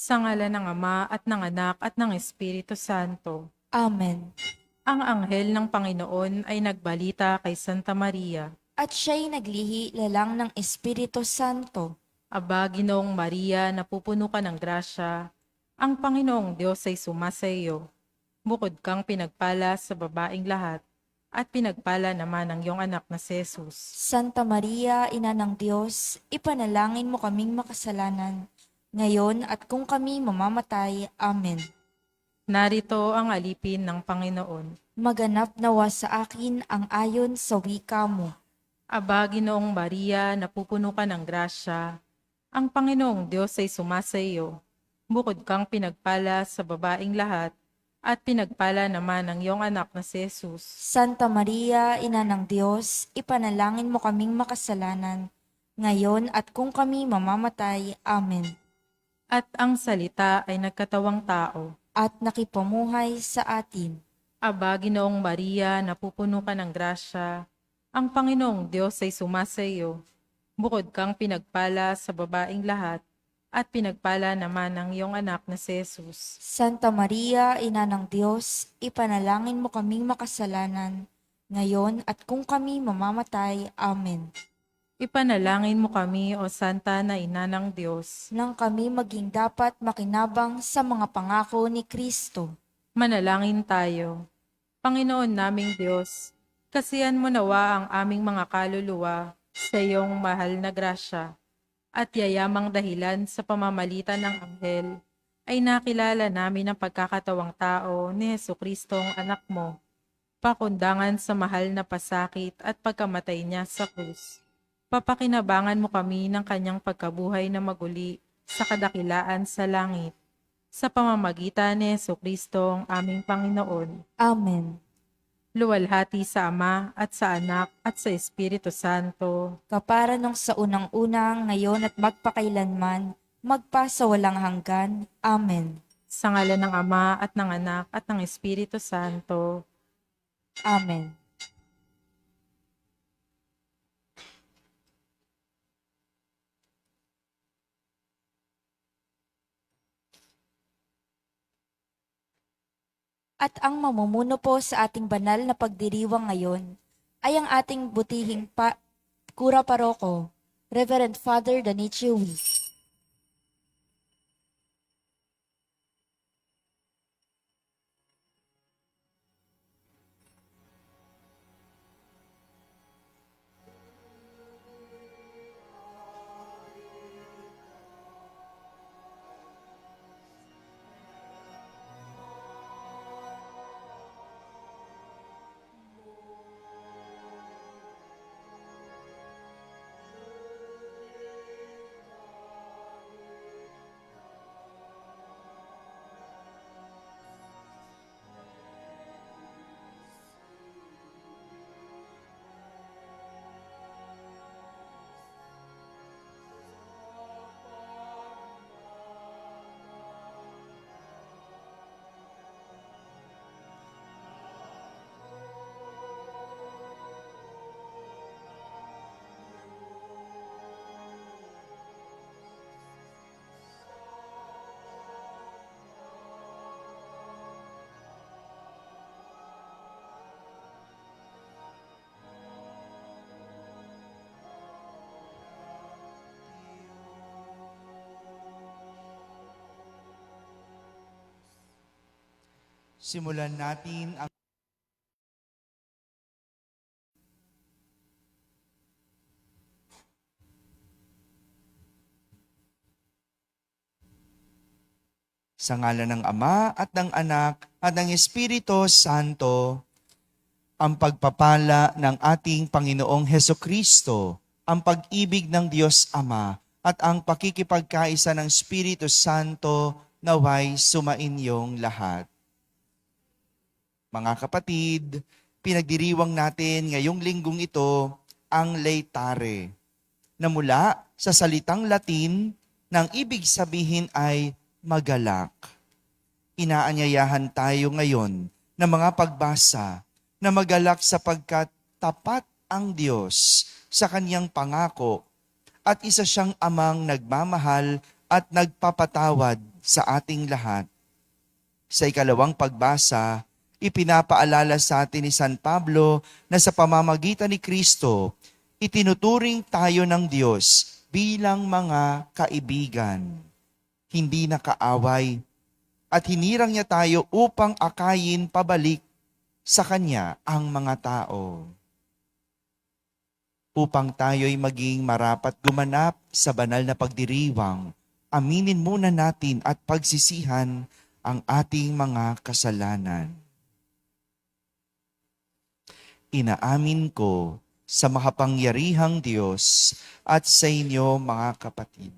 Sa ngalan ng Ama at ng Anak at ng Espiritu Santo. Amen. Ang anghel ng Panginoon ay nagbalita kay Santa Maria. At siya'y naglihi lalang ng Espiritu Santo. Aba, Ginoong Maria, napupuno ka ng grasya. Ang Panginoong Diyos ay sumasa iyo. Bukod kang pinagpala sa babaing lahat, at pinagpala naman ang iyong anak na si Jesus. Santa Maria, Ina ng Diyos, ipanalangin mo kaming makasalanan, ngayon at kung kami mamamatay. Amen. Narito ang alipin ng Panginoon. Maganap nawa sa akin ang ayon sa wika mo. Aba, Ginoong Maria, napupuno ka ng grasya. Ang Panginoong Diyos ay sumasa iyo. Bukod kang pinagpala sa babaing lahat, at pinagpala naman ang iyong anak na si Jesus. Santa Maria, Ina ng Diyos, ipanalangin mo kaming makasalanan, ngayon at kung kami mamamatay. Amen. At ang salita ay nagkatawang tao. At nakipamuhay sa atin. Aba, Ginoong Maria, napupuno ka ng grasya. Ang Panginoong Diyos ay sumasa iyo. Bukod kang pinagpala sa babaing lahat, at pinagpala naman ang iyong anak na si Jesus. Santa Maria, Ina ng Diyos, ipanalangin mo kaming makasalanan, ngayon at kung kami mamamatay. Amen. Ipanalangin mo kami, O Santa na Ina ng Diyos. Nang kami maging dapat makinabang sa mga pangako ni Kristo. Manalangin tayo. Panginoon naming Diyos, kasihan mo nawa ang aming mga kaluluwa sa iyong mahal na grasya, at yayamang dahilan sa pamamalitan ng anghel, ay nakilala namin ang pagkakatawang tao ni Jesucristong anak mo, pakundangan sa mahal na pasakit at pagkamatay niya sa krus. Papakinabangan mo kami ng kanyang pagkabuhay na maguli sa kadakilaan sa langit, sa pamamagitan ni Jesucristo ang aming Panginoon. Amen. Luwalhati sa Ama at sa Anak at sa Espiritu Santo. Kapara nung sa unang-unang, ngayon at magpakailanman, magpasawalang hanggan. Amen. Sa ngalan ng Ama at ng Anak at ng Espiritu Santo. Amen. At ang mamumuno po sa ating banal na pagdiriwang ngayon ay ang ating butihing Kura Paroko, Reverend Father Danichi Wee. Simulan natin ang sa ngalan ng Ama at ng Anak at ng Espiritu Santo, ang pagpapala ng ating Panginoong Hesukristo, ang pag-ibig ng Diyos Ama, at ang pakikipagkaisa ng Espiritu Santo naway sumainyong lahat. Mga kapatid, pinagdiriwang natin ngayong linggong ito ang Laetare, na mula sa salitang Latin nang ibig sabihin ay magalak. Inaanyayahan tayo ngayon ng mga pagbasa na magalak sapagkat tapat ang Diyos sa kanyang pangako at isa siyang amang nagmamahal at nagpapatawad sa ating lahat. Sa ikalawang pagbasa, ipinapaalala sa atin ni San Pablo na sa pamamagitan ni Kristo, itinuturing tayo ng Diyos bilang mga kaibigan, hindi na kaaway, at hinirang niya tayo upang akayin pabalik sa Kanya ang mga tao. Upang tayo'y maging marapat gumanap sa banal na pagdiriwang, aminin muna natin at pagsisihan ang ating mga kasalanan. Inaamin ko sa makapangyarihang Diyos at sa inyo mga kapatid,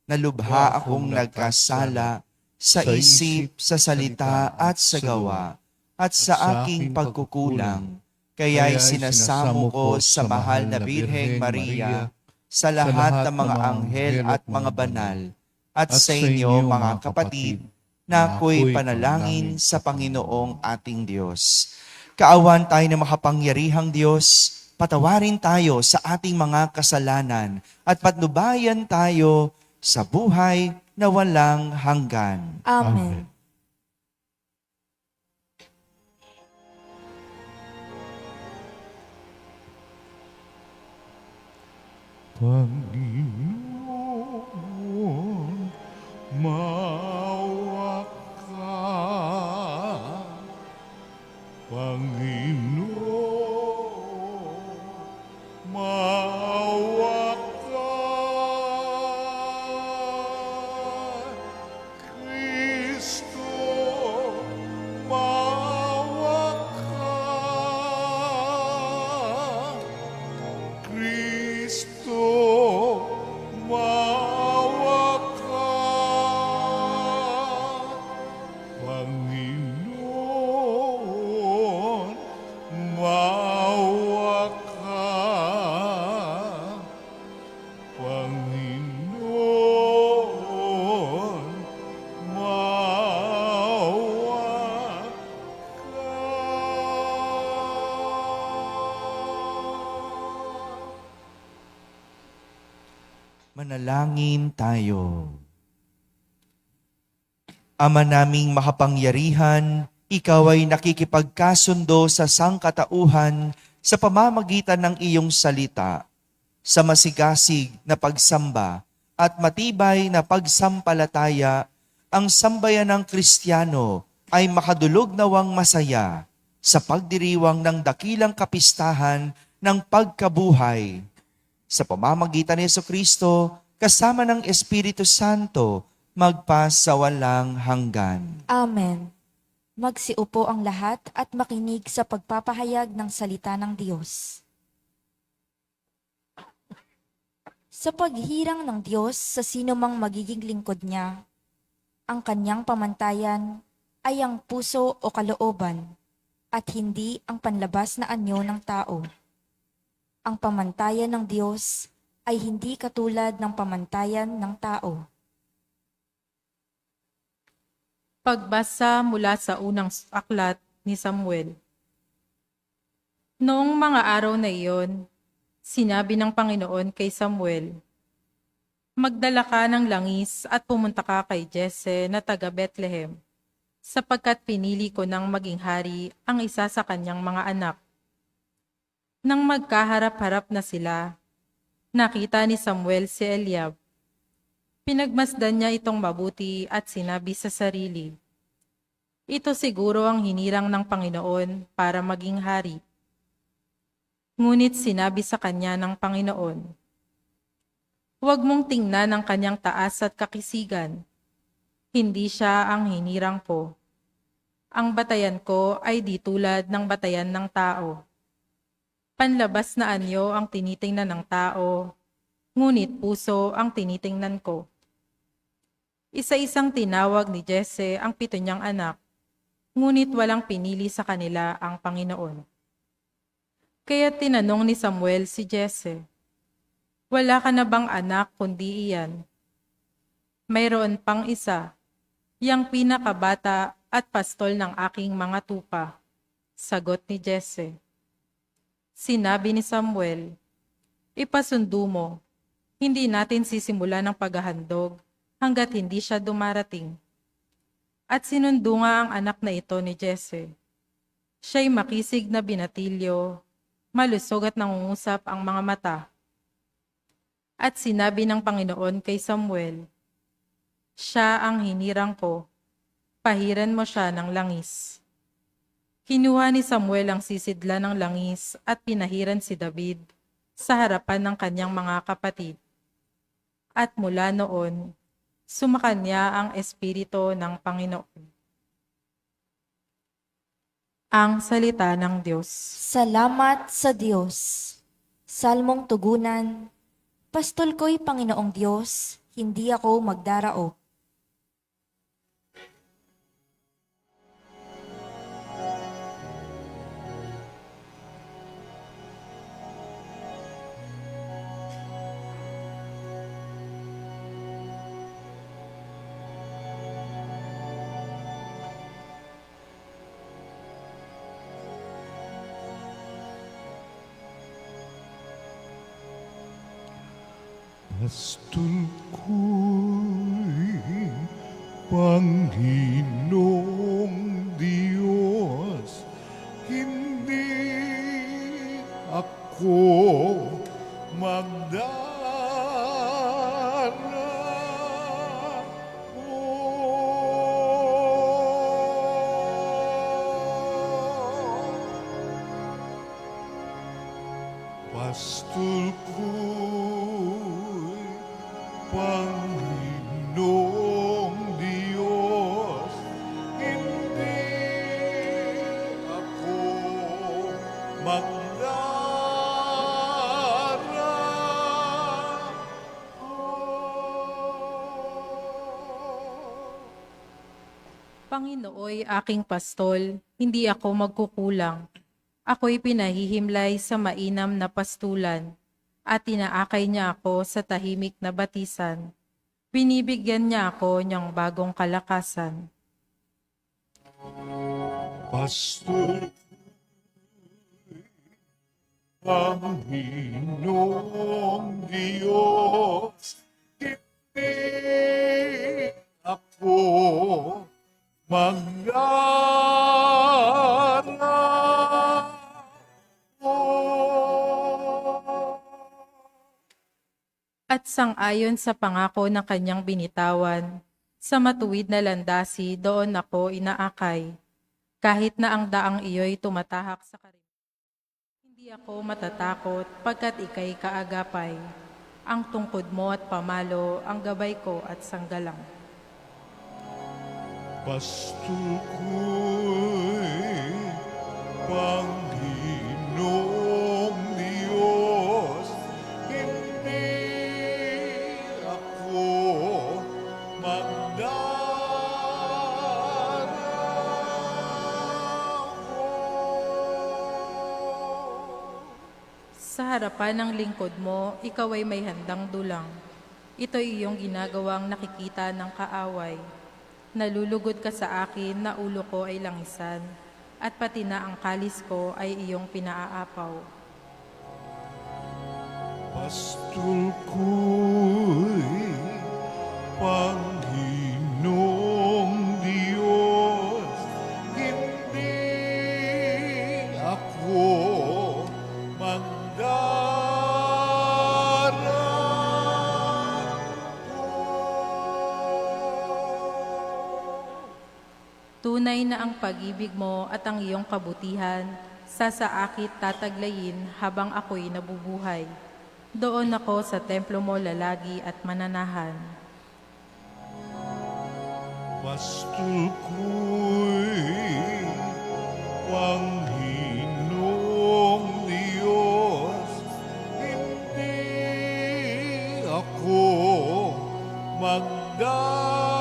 na lubha akong nagkasala sa isip, sa salita at sa gawa, at sa aking pagkukulang. Kaya'y sinasamo ko sa mahal na Birheng Maria, sa lahat ng mga anghel at mga banal, at sa inyo mga kapatid, na ako'y panalangin sa Panginoong ating Diyos. Kaawan tayo ng makapangyarihang Diyos, patawarin tayo sa ating mga kasalanan at patnubayan tayo sa buhay na walang hanggan. Amen. Panginoon, maawa ka. Panginoon, maawa ka. Kristo, maawa ka. Kristo, maawa ka. Panginoon, maawa ka. Panginoon, maawa ka. Manalangin tayo. Ama naming makapangyarihan, ikaw ay nakikipagkasundo sa sangkatauhan sa pamamagitan ng iyong salita, sa masigasig na pagsamba at matibay na pagsampalataya, ang sambayan ng Kristiyano ay makadulog nawang masaya sa pagdiriwang ng dakilang kapistahan ng pagkabuhay. Sa pamamagitan ni Jesucristo, kasama ng Espiritu Santo, magpasawalang hanggan. Amen. Magsiupo ang lahat at makinig sa pagpapahayag ng salita ng Diyos. Sa paghirang ng Diyos sa sinumang magiging lingkod niya, ang kanyang pamantayan ay ang puso o kalooban at hindi ang panlabas na anyo ng tao. Ang pamantayan ng Diyos ay hindi katulad ng pamantayan ng tao. Pagbasa mula sa unang aklat ni Samuel. Noong mga araw na iyon, sinabi ng Panginoon kay Samuel, "Magdala ka ng langis at pumunta ka kay Jesse na taga Bethlehem, sapagkat pinili ko ng maging hari ang isa sa kanyang mga anak." Nang magkaharap-harap na sila, nakita ni Samuel si Eliab. Pinagmasdan niya itong mabuti at sinabi sa sarili, "Ito siguro ang hinirang ng Panginoon para maging hari." Ngunit sinabi sa kanya ng Panginoon, "Huwag mong tingnan ang kanyang taas at kakisigan. Hindi siya ang hinirang ko. Ang batayan ko ay di tulad ng batayan ng tao. Panlabas na anyo ang tinitingnan ng tao, ngunit puso ang tinitingnan ko." Isa-isang tinawag ni Jesse ang 7 niyang anak, ngunit walang pinili sa kanila ang Panginoon. Kaya tinanong ni Samuel si Jesse, "Wala ka na bang anak kundi iyan?" "Mayroon pang isa, yang pinakabata at pastol ng aking mga tupa," sagot ni Jesse. Sinabi ni Samuel, "Ipasundo mo, hindi natin sisimulan ng paghahandog hanggat hindi siya dumarating." At sinundo nga ang anak na ito ni Jesse. Siya'y makisig na binatilyo, malusog at nangungusap ang mga mata. At sinabi ng Panginoon kay Samuel, "Siya ang hinirang ko, pahiran mo siya ng langis." Kinuha ni Samuel ang sisidla ng langis at pinahiran si David sa harapan ng kanyang mga kapatid. At mula noon, sumakanya ang Espiritu ng Panginoon. Ang salita ng Diyos. Salamat sa Diyos. Salmong tugunan. Pastol ko'y Panginoong Diyos, hindi ako magdarao. Pastol ko'y Panginoong Diyos, hindi ako magdarao. Pastol ko'y Panginoong Diyos, hindi ako magdarao. Panginooy aking pastol, hindi ako magkukulang. Ako'y pinahihimlay sa mainam na pastulan, at tinaakay niya ako sa tahimik na batisan. Binibigyan niya ako niyang bagong kalakasan. Pastol Panginoong Diyos, hindi ako magdarao. At sang-ayon sa pangako ng kanyang binitawan, sa matuwid na landasi doon ako inaakay. Kahit na ang daang iyo'y tumatahak sa karim. Hindi ako matatakot pagkat ika'y kaagapay. Ang tungkod mo at pamalo, ang gabay ko at sanggalang. Pastol ko'y Panginoong Diyos, hindi ako magdarao. Sa harapan ng lingkod mo, ikaw ay may handang dulang. Ito'y iyong ginagawang nakikita ng kaaway. Nalulugod ka sa akin na ulo ko ay langisan, at pati na ang kalis ko ay iyong pinaaapaw. Pastol ko'y Panginoong Diyos, hindi ako magdarao. Tunay na ang pag-ibig mo at ang iyong kabutihan, sa saakit tataglayin habang ako'y nabubuhay. Doon ako sa templo mo lalagi at mananahan. Pastol ko'y Panginoong Diyos, hindi ako magdarao.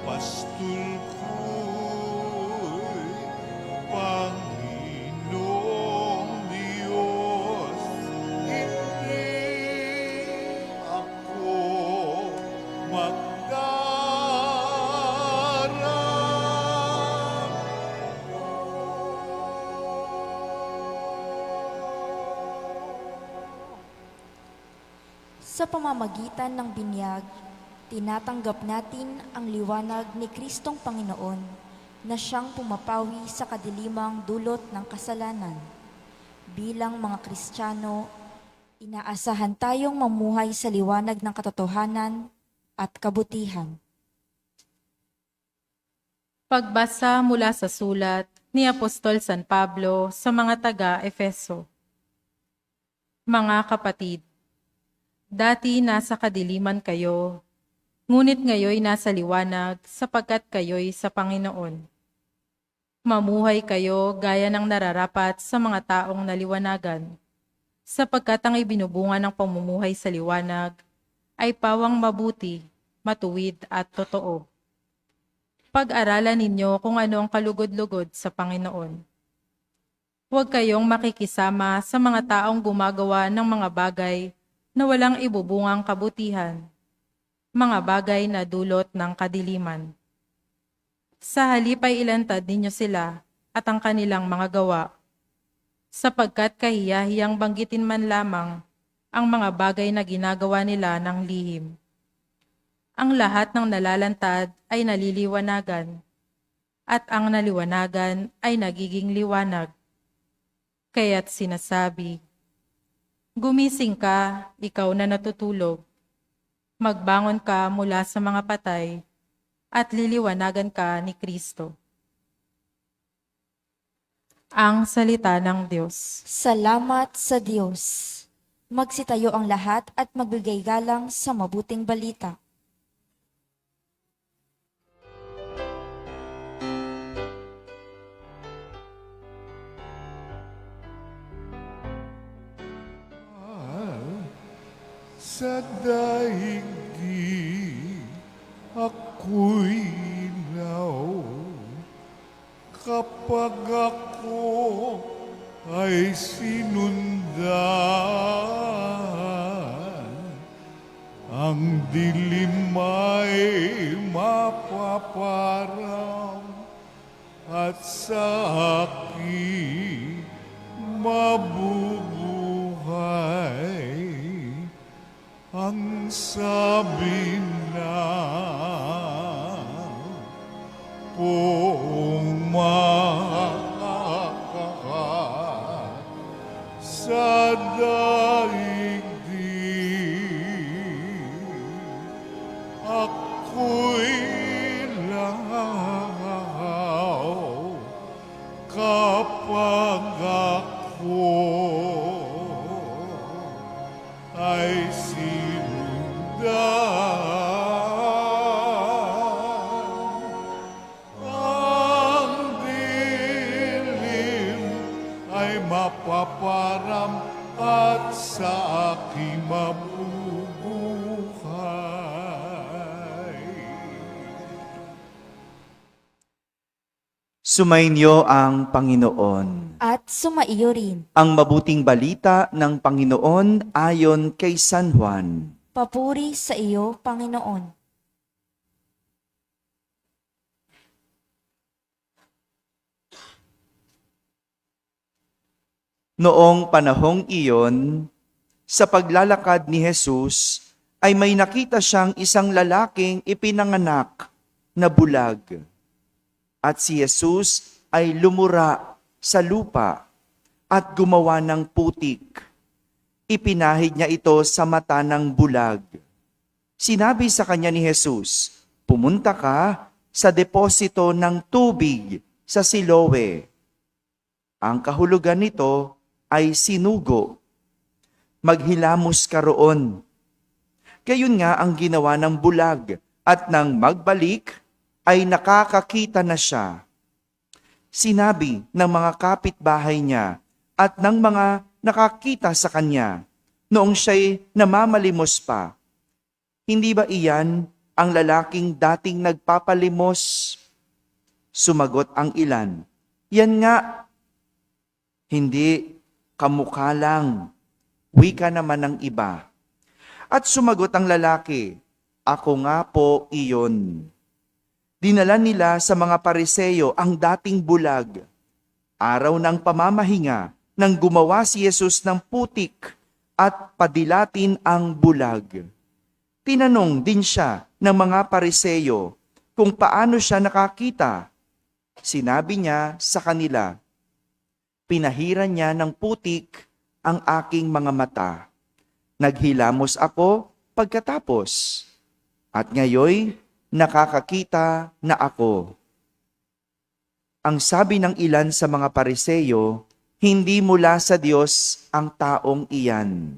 Pastol ko'y Panginoong Diyos, hindi Sa pamamagitan ng binyag, tinatanggap natin ang liwanag ni Kristong Panginoon na siyang pumapawi sa kadilimang dulot ng kasalanan. Bilang mga Kristiyano, inaasahan tayong mamuhay sa liwanag ng katotohanan at kabutihan. Pagbasa mula sa sulat ni Apostol San Pablo sa mga taga-Efeso. Mga kapatid, dati nasa kadiliman kayo, ngunit ngayoy nasa liwanag sapagkat kayo'y sa Panginoon. Mamuhay kayo gaya ng nararapat sa mga taong naliwanagan, sapagkat ang ibinubunga ng pamumuhay sa liwanag ay pawang mabuti, matuwid at totoo. Pag-aralan ninyo kung ano ang kalugod-lugod sa Panginoon. Huwag kayong makikisama sa mga taong gumagawa ng mga bagay na walang ibubungang kabutihan, mga bagay na dulot ng kadiliman. Sa halip ay ilantad ninyo sila at ang kanilang mga gawa, sapagkat kahiya-hiyang banggitin man lamang ang mga bagay na ginagawa nila ng lihim. Ang lahat ng nalalantad ay naliliwanagan, at ang naliwanagan ay nagiging liwanag. Kaya't sinasabi, gumising ka, ikaw na natutulog. Magbangon ka mula sa mga patay, at liliwanagan ka ni Kristo. Ang salita ng Diyos. Salamat sa Diyos. Magsitayo ang lahat at magbigay galang sa mabuting balita. Sa daigdig ako'y ilaw, kapag ako ay sinundan, ang dilim ay mapaparang at sa akin mabubuhay. Ang sabi na poong makakakat sa daigdig, ako'y lahaw kapag ako ay ang dilim ay mapaparam at sa aking mabubuhay. Sumainyo ang Panginoon. At sumaiyo rin. Ang mabuting balita ng Panginoon ayon kay San Juan. Papuri sa iyo, Panginoon. Noong panahong iyon, sa paglalakad ni Jesus, ay may nakita siyang isang lalaking ipinanganak na bulag. At si Jesus ay lumura sa lupa at gumawa ng putik. Ipinahid niya ito sa mata ng bulag. Sinabi sa kanya ni Jesus, pumunta ka sa deposito ng tubig sa Siloe. Ang kahulugan nito ay sinugo. Maghilamos ka roon. Gayon nga ang ginawa ng bulag at nang magbalik ay nakakakita na siya. Sinabi ng mga kapitbahay niya at ng mga nakakita sa kanya noong siya'y namamalimos pa. Hindi ba iyan ang lalaking dating nagpapalimos? Sumagot ang ilan, yan nga. Hindi, kamukha lang. Wika naman ng iba. At sumagot ang lalaki, ako nga po iyon. Dinala nila sa mga Pariseo ang dating bulag. Araw ng pamamahinga, nang gumawa si Jesus ng putik at padilatin ang bulag. Tinanong din siya ng mga Pariseo kung paano siya nakakita. Sinabi niya sa kanila, "Pinahiran niya ng putik ang aking mga mata. Naghilamos ako pagkatapos, at ngayoy nakakakita na ako." Ang sabi ng ilan sa mga Pariseo, hindi mula sa Diyos ang taong iyan,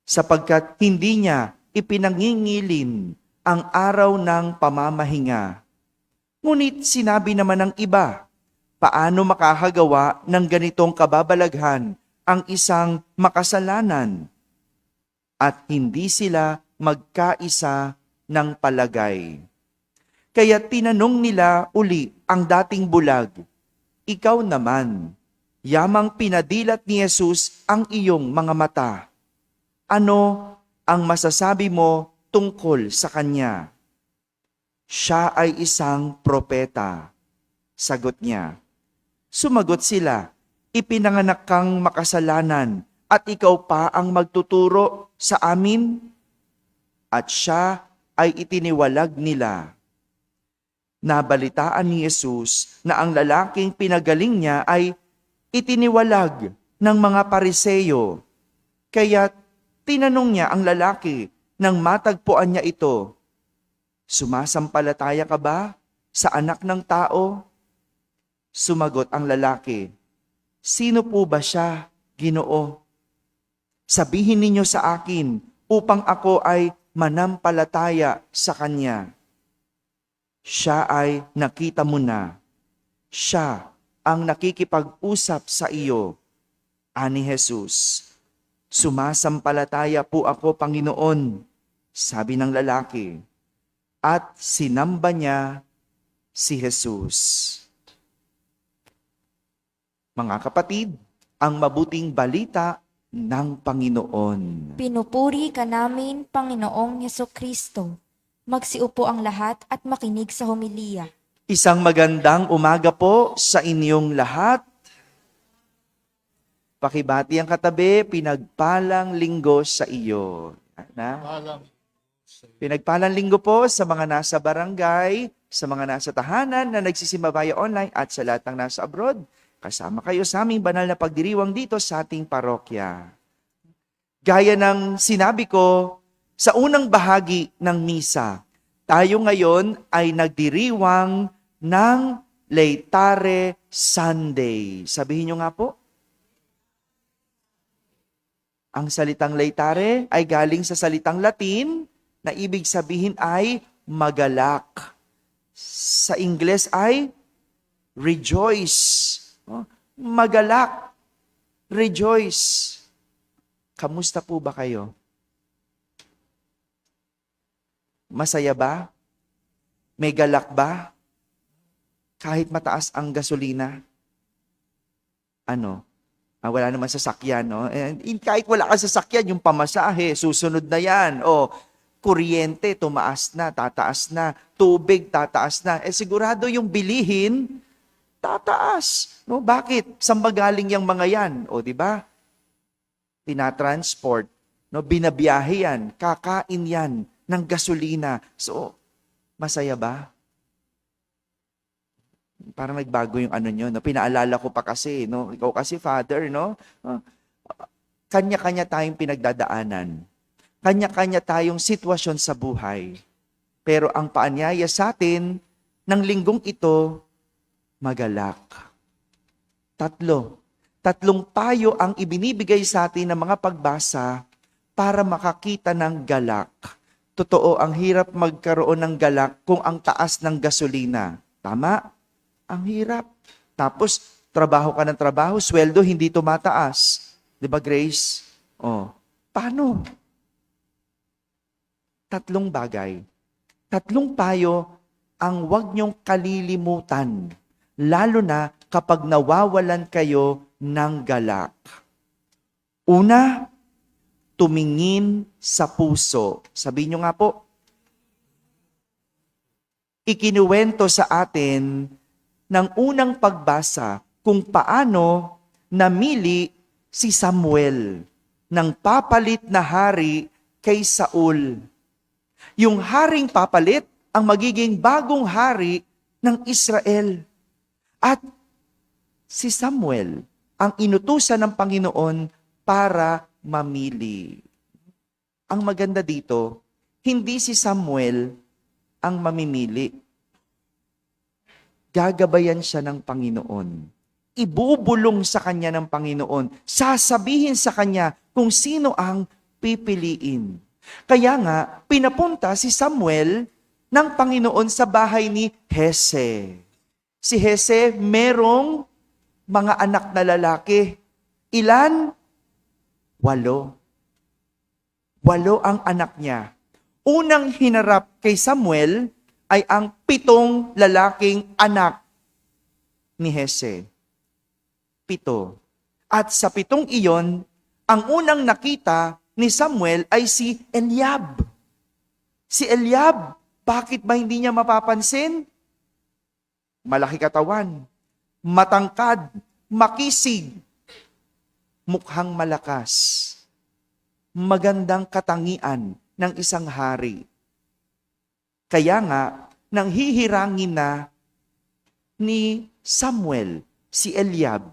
sapagkat hindi niya ipinangingilin ang araw ng pamamahinga. Ngunit sinabi naman ng iba, paano makakagawa ng ganitong kababalaghan ang isang makasalanan? At hindi sila magkaisa ng palagay. Kaya tinanong nila uli ang dating bulag, "Ikaw naman, yamang pinadilat ni Jesus ang iyong mga mata. Ano ang masasabi mo tungkol sa kanya?" "Siya ay isang propeta," sagot niya. Sumagot sila, "Ipinanganak kang makasalanan at ikaw pa ang magtuturo sa amin?" At siya ay itiniwalag nila. Nabalitaan ni Jesus na ang lalaking pinagaling niya ay itiniwalag ng mga Pariseo. Kaya tinanong niya ang lalaki nang matagpuan niya ito, "Sumasampalataya ka ba sa anak ng tao?" Sumagot ang lalaki, "Sino po ba siya, Ginoo? Sabihin ninyo sa akin upang ako ay manampalataya sa kanya." "Siya ay nakita mo na. Siya ang nakikipag-usap sa iyo," ani Jesus. "Sumasampalataya po ako, Panginoon," sabi ng lalaki. At sinamba niya si Jesus. Mga kapatid, ang mabuting balita ng Panginoon. Pinupuri ka namin, Panginoong Hesukristo. Magsiupo ang lahat at makinig sa homilya. Isang magandang umaga po sa inyong lahat. Pakibati ang katabi, pinagpalang linggo sa iyo. Na? Pinagpalang linggo po sa mga nasa barangay, sa mga nasa tahanan na nagsisimbabaya online at sa lahat ng nasa abroad. Kasama kayo sa aming banal na pagdiriwang dito sa ating parokya. Gaya ng sinabi ko, sa unang bahagi ng misa, tayo ngayon ay nagdiriwang ng Laetare Sunday. Sabihin nyo nga po. Ang salitang laetare ay galing sa salitang Latin na ibig sabihin ay magalak. Sa Ingles ay rejoice. Magalak. Rejoice. Kamusta po ba kayo? Masaya ba? May galak ba? Kahit mataas ang gasolina? Wala naman sasakyan, no? And kahit wala ka sasakyan, yung pamasahe, susunod na yan. O, kuryente, tumaas na, tataas na. Tubig, tataas na. Sigurado yung bilihin, tataas. No? Bakit? Saan ba galing yung mga yan? O, di ba? Tinatransport. No? Binabiyahe yan. Kakain yan ng gasolina. So, masaya ba? Parang nagbago yung nyo, no? Pinaalala ko pa kasi, no? Ikaw kasi, Father, no? Kanya-kanya tayong pinagdadaanan. Kanya-kanya tayong sitwasyon sa buhay. Pero ang paanyaya sa atin ng linggong ito, magalak. Tatlong payo ang ibinibigay sa atin ng mga pagbasa para makakita ng galak. Totoo, ang hirap magkaroon ng galak kung ang taas ng gasolina. Tama? Ang hirap. Tapos, trabaho ka ng trabaho, sweldo hindi tumataas. Di ba, Grace? Paano? Tatlong bagay. Tatlong payo ang huwag niyong kalilimutan, lalo na kapag nawawalan kayo ng galak. Una, tumingin sa puso. Sabihin niyo nga po, ikinuwento sa atin ng unang pagbasa kung paano namili si Samuel ng papalit na hari kay Saul. Yung haring papalit ang magiging bagong hari ng Israel. At si Samuel ang inutusan ng Panginoon para mamili. Ang maganda dito, hindi si Samuel ang mamimili. Gagabayan siya ng Panginoon. Ibubulong sa kanya ng Panginoon. Sasabihin sa kanya kung sino ang pipiliin. Kaya nga, pinapunta si Samuel ng Panginoon sa bahay ni Hese. Si Hese merong mga anak na lalaki. Ilan? 8. 8 ang anak niya. Unang hinarap kay Samuel ay ang 7 lalaking anak ni Hese. 7. At sa 7 iyon, ang unang nakita ni Samuel ay si Eliab. Si Eliab, bakit ba hindi niya mapapansin? Malaki katawan, matangkad, makisig, mukhang malakas, magandang katangian ng isang hari. Kaya nga, nang hihirangin na ni Samuel si Eliab,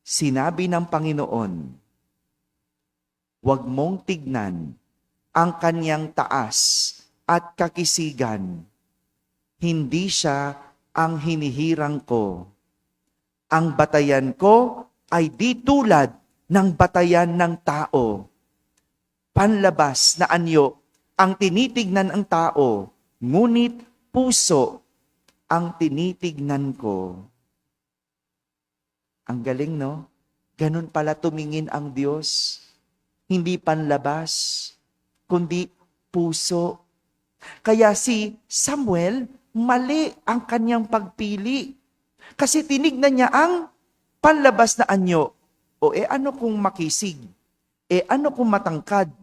sinabi ng Panginoon, huwag mong tignan ang kanyang taas at kakisigan. Hindi siya ang hinihirang ko. Ang batayan ko ay di tulad ng batayan ng tao. Panlabas na anyo ang tinitignan ng tao, ngunit puso ang tinitignan ko. Ang galing, no? Ganun pala tumingin ang Diyos. Hindi panlabas, kundi puso. Kaya si Samuel, mali ang kanyang pagpili. Kasi tinignan niya ang panlabas na anyo. O ano kung makisig? Ano kung matangkad?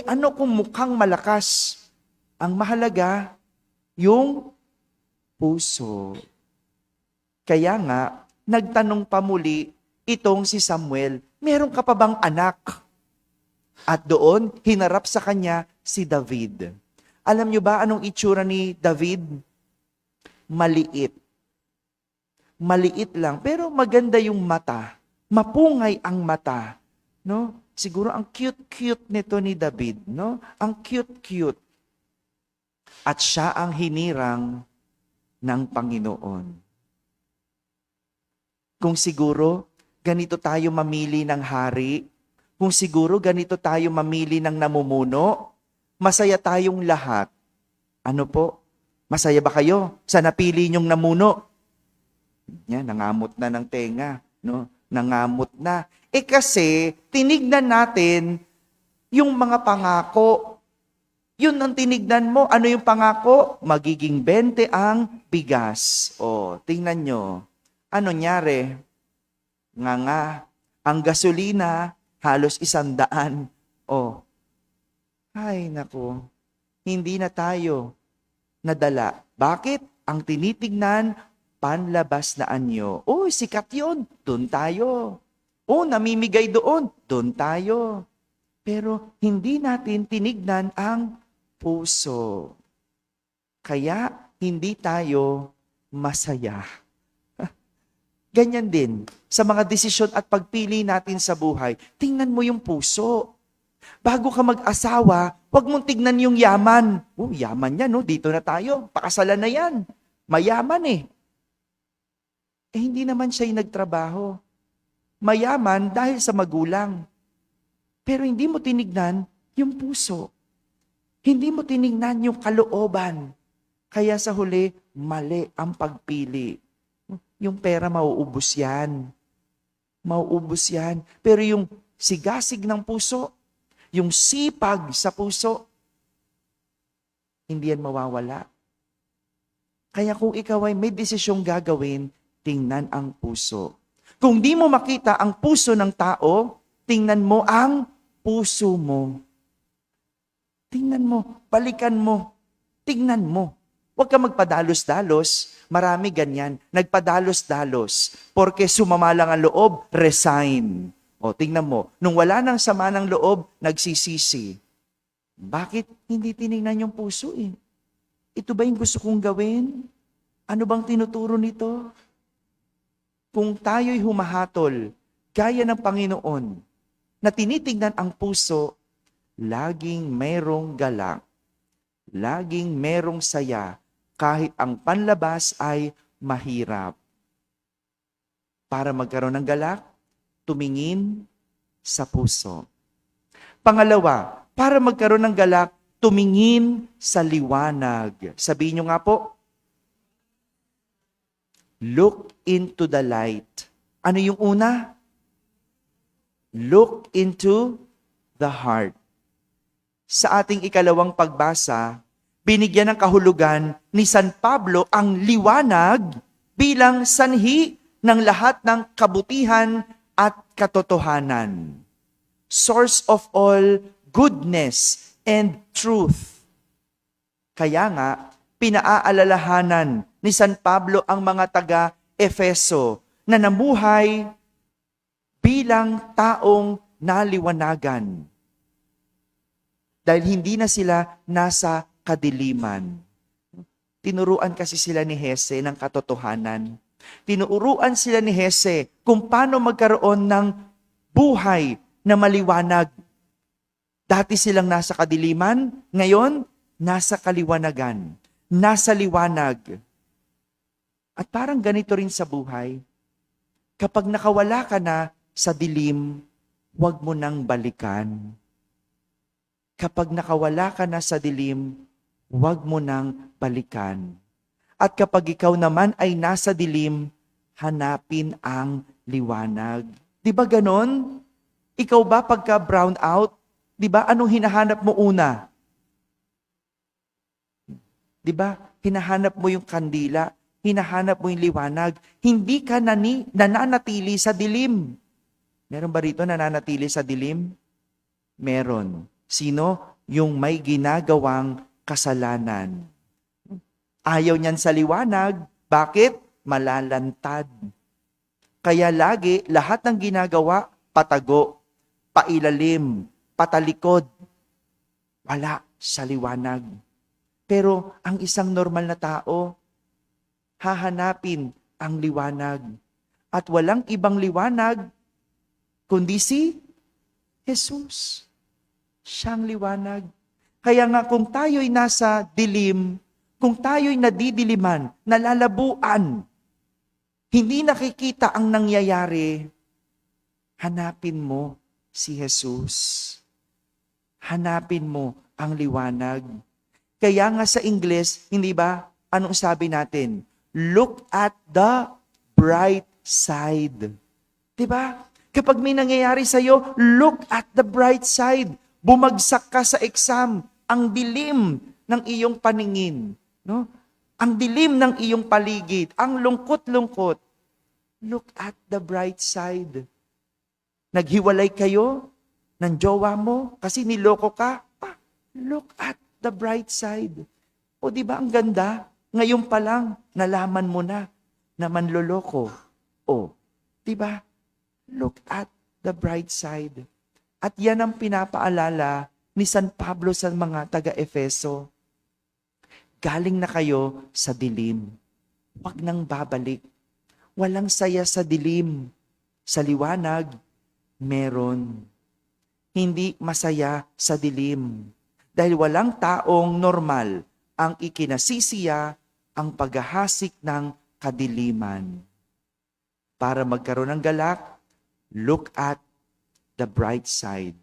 Ano kung mukhang malakas? Ang mahalaga, yung puso. Kaya nga, nagtanong pa muli itong si Samuel, meron ka pa bang anak? At doon, hinarap sa kanya si David. Alam niyo ba anong itsura ni David? Maliit. Maliit lang, pero maganda yung mata. Mapungay ang mata. No? Siguro ang cute-cute nito ni David. No? Ang cute-cute. At siya ang hinirang ng Panginoon. Kung siguro, ganito tayo mamili ng hari, kung siguro ganito tayo mamili ng namumuno, masaya tayong lahat. Ano po? Masaya ba kayo sa napili niyong namuno? Yan, nangamot na ng tenga. No? Nangamot na. Kasi, tinignan natin yung mga pangako. Yun ang tinignan mo. Ano yung pangako? Magiging 20 ang bigas. O, tingnan nyo. Ano nyari? Nga. Ang gasolina, halos 100. O, ay naku, hindi na tayo nadala. Bakit? Ang tinitignan, panlabas na anyo. Oh, sikat yun. Doon tayo. Oh, namimigay doon. Doon tayo. Pero hindi natin tinignan ang puso. Kaya hindi tayo masaya. Ganyan din sa mga desisyon at pagpili natin sa buhay. Tingnan mo yung puso. Bago ka mag-asawa, huwag mong tignan yung yaman. Oh, yaman yan, no? Dito na tayo. Pakasalan na yan. Mayaman eh. Hindi naman siya yung nagtrabaho. Mayaman dahil sa magulang. Pero hindi mo tinignan yung puso. Hindi mo tinignan yung kalooban. Kaya sa huli, mali ang pagpili. Yung pera mauubos yan. Mauubos yan. Pero yung sigasig ng puso, yung sipag sa puso, hindi yan mawawala. Kaya kung ikaw ay may desisyong gagawin, tingnan ang puso. Kung di mo makita ang puso ng tao, tingnan mo ang puso mo. Tingnan mo, balikan mo, tingnan mo. Huwag ka magpadalos-dalos. Marami ganyan, nagpadalos-dalos. Porque sumama lang ang loob, resign. O, tingnan mo, nung wala nang sama ng loob, nagsisisi. Bakit hindi tiningnan yung puso eh? Ito ba yung gusto kong gawin? Ano bang tinuturo nito? Kung tayo'y humahatol, gaya ng Panginoon, na tinitingnan ang puso, laging merong galak, laging merong saya, kahit ang panlabas ay mahirap. Para magkaroon ng galak, tumingin sa puso. Pangalawa, para magkaroon ng galak, tumingin sa liwanag. Sabihin nyo nga po, look into the light. Ano yung una? Look into the heart. Sa ating ikalawang pagbasa, binigyan ng kahulugan ni San Pablo ang liwanag bilang sanhi ng lahat ng kabutihan at katotohanan. Source of all goodness and truth. Kaya nga, pinaaalalahanan ni San Pablo ang mga taga-Efeso na namuhay bilang taong naliwanagan. Dahil hindi na sila nasa kadiliman. Tinuruan kasi sila ni Hese ng katotohanan. Tinuruan sila ni Hese kung paano magkaroon ng buhay na maliwanag. Dati silang nasa kadiliman, ngayon nasa kaliwanagan, nasa liwanag. At parang ganito rin sa buhay. Kapag nakawala ka na sa dilim, huwag mo nang balikan. Kapag nakawala ka na sa dilim, huwag mo nang balikan. At kapag ikaw naman ay nasa dilim, hanapin ang liwanag. Di ba ganon? Ikaw ba pagka brown out, di ba anong hinahanap mo una? Di ba? Hinahanap mo yung kandila, hinahanap mo yung liwanag. Hindi ka nananatili sa dilim. Meron ba rito nananatili sa dilim? Meron. Sino? Yung may ginagawang kasalanan. Ayaw niyan sa liwanag. Bakit? Malalantad. Kaya lagi, lahat ng ginagawa, patago, pailalim, patalikod. Wala sa liwanag. Pero ang isang normal na tao, hahanapin ang liwanag. At walang ibang liwanag, kundi si Jesus. Siyang liwanag. Kaya nga kung tayo'y nasa dilim, kung tayo'y nadidiliman, nalalabuan, hindi nakikita ang nangyayari, hanapin mo si Jesus. Hanapin mo ang liwanag. Kaya nga sa Ingles, hindi ba, anong sabi natin? Look at the bright side. Diba? Kapag may nangyayari sa'yo, look at the bright side. Bumagsak ka sa exam, ang dilim ng iyong paningin. No? Ang dilim ng iyong paligid, ang lungkot-lungkot. Look at the bright side. Naghiwalay kayo ng jowa mo kasi niloko ka. Look at the bright side. O di ba ang ganda? Ngayon pa lang, nalaman mo na manloloko. O, di ba? Look at the bright side. At yan ang pinapaalala ni San Pablo sa mga taga-Efeso. Galing na kayo sa dilim. Huwag nang babalik. Walang saya sa dilim. Sa liwanag, meron. Hindi masaya sa dilim. Dahil walang taong normal ang ikinasisiya ang paghahasik ng kadiliman. Para magkaroon ng galak, look at the bright side.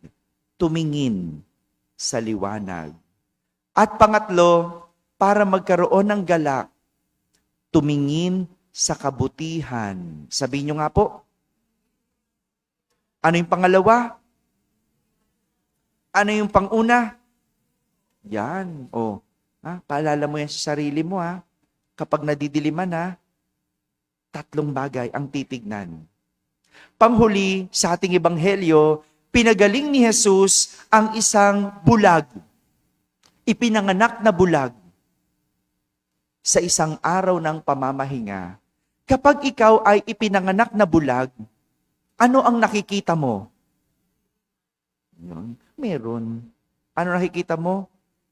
Tumingin sa liwanag. At pangatlo, para magkaroon ng galak, tumingin sa kabutihan. Sabihin nyo nga po. Ano yung pangalawa? Ano yung panguna? Yan. O, paalala mo yan sa sarili mo ha. Kapag nadidiliman ha, 3 bagay ang titignan. Panghuli sa ating ebanghelyo, pinagaling ni Jesus ang isang bulag. Ipinanganak na bulag sa isang araw ng pamamahinga. Kapag ikaw ay ipinanganak na bulag, ano ang nakikita mo? Yun. Meron. Ano nakikita mo?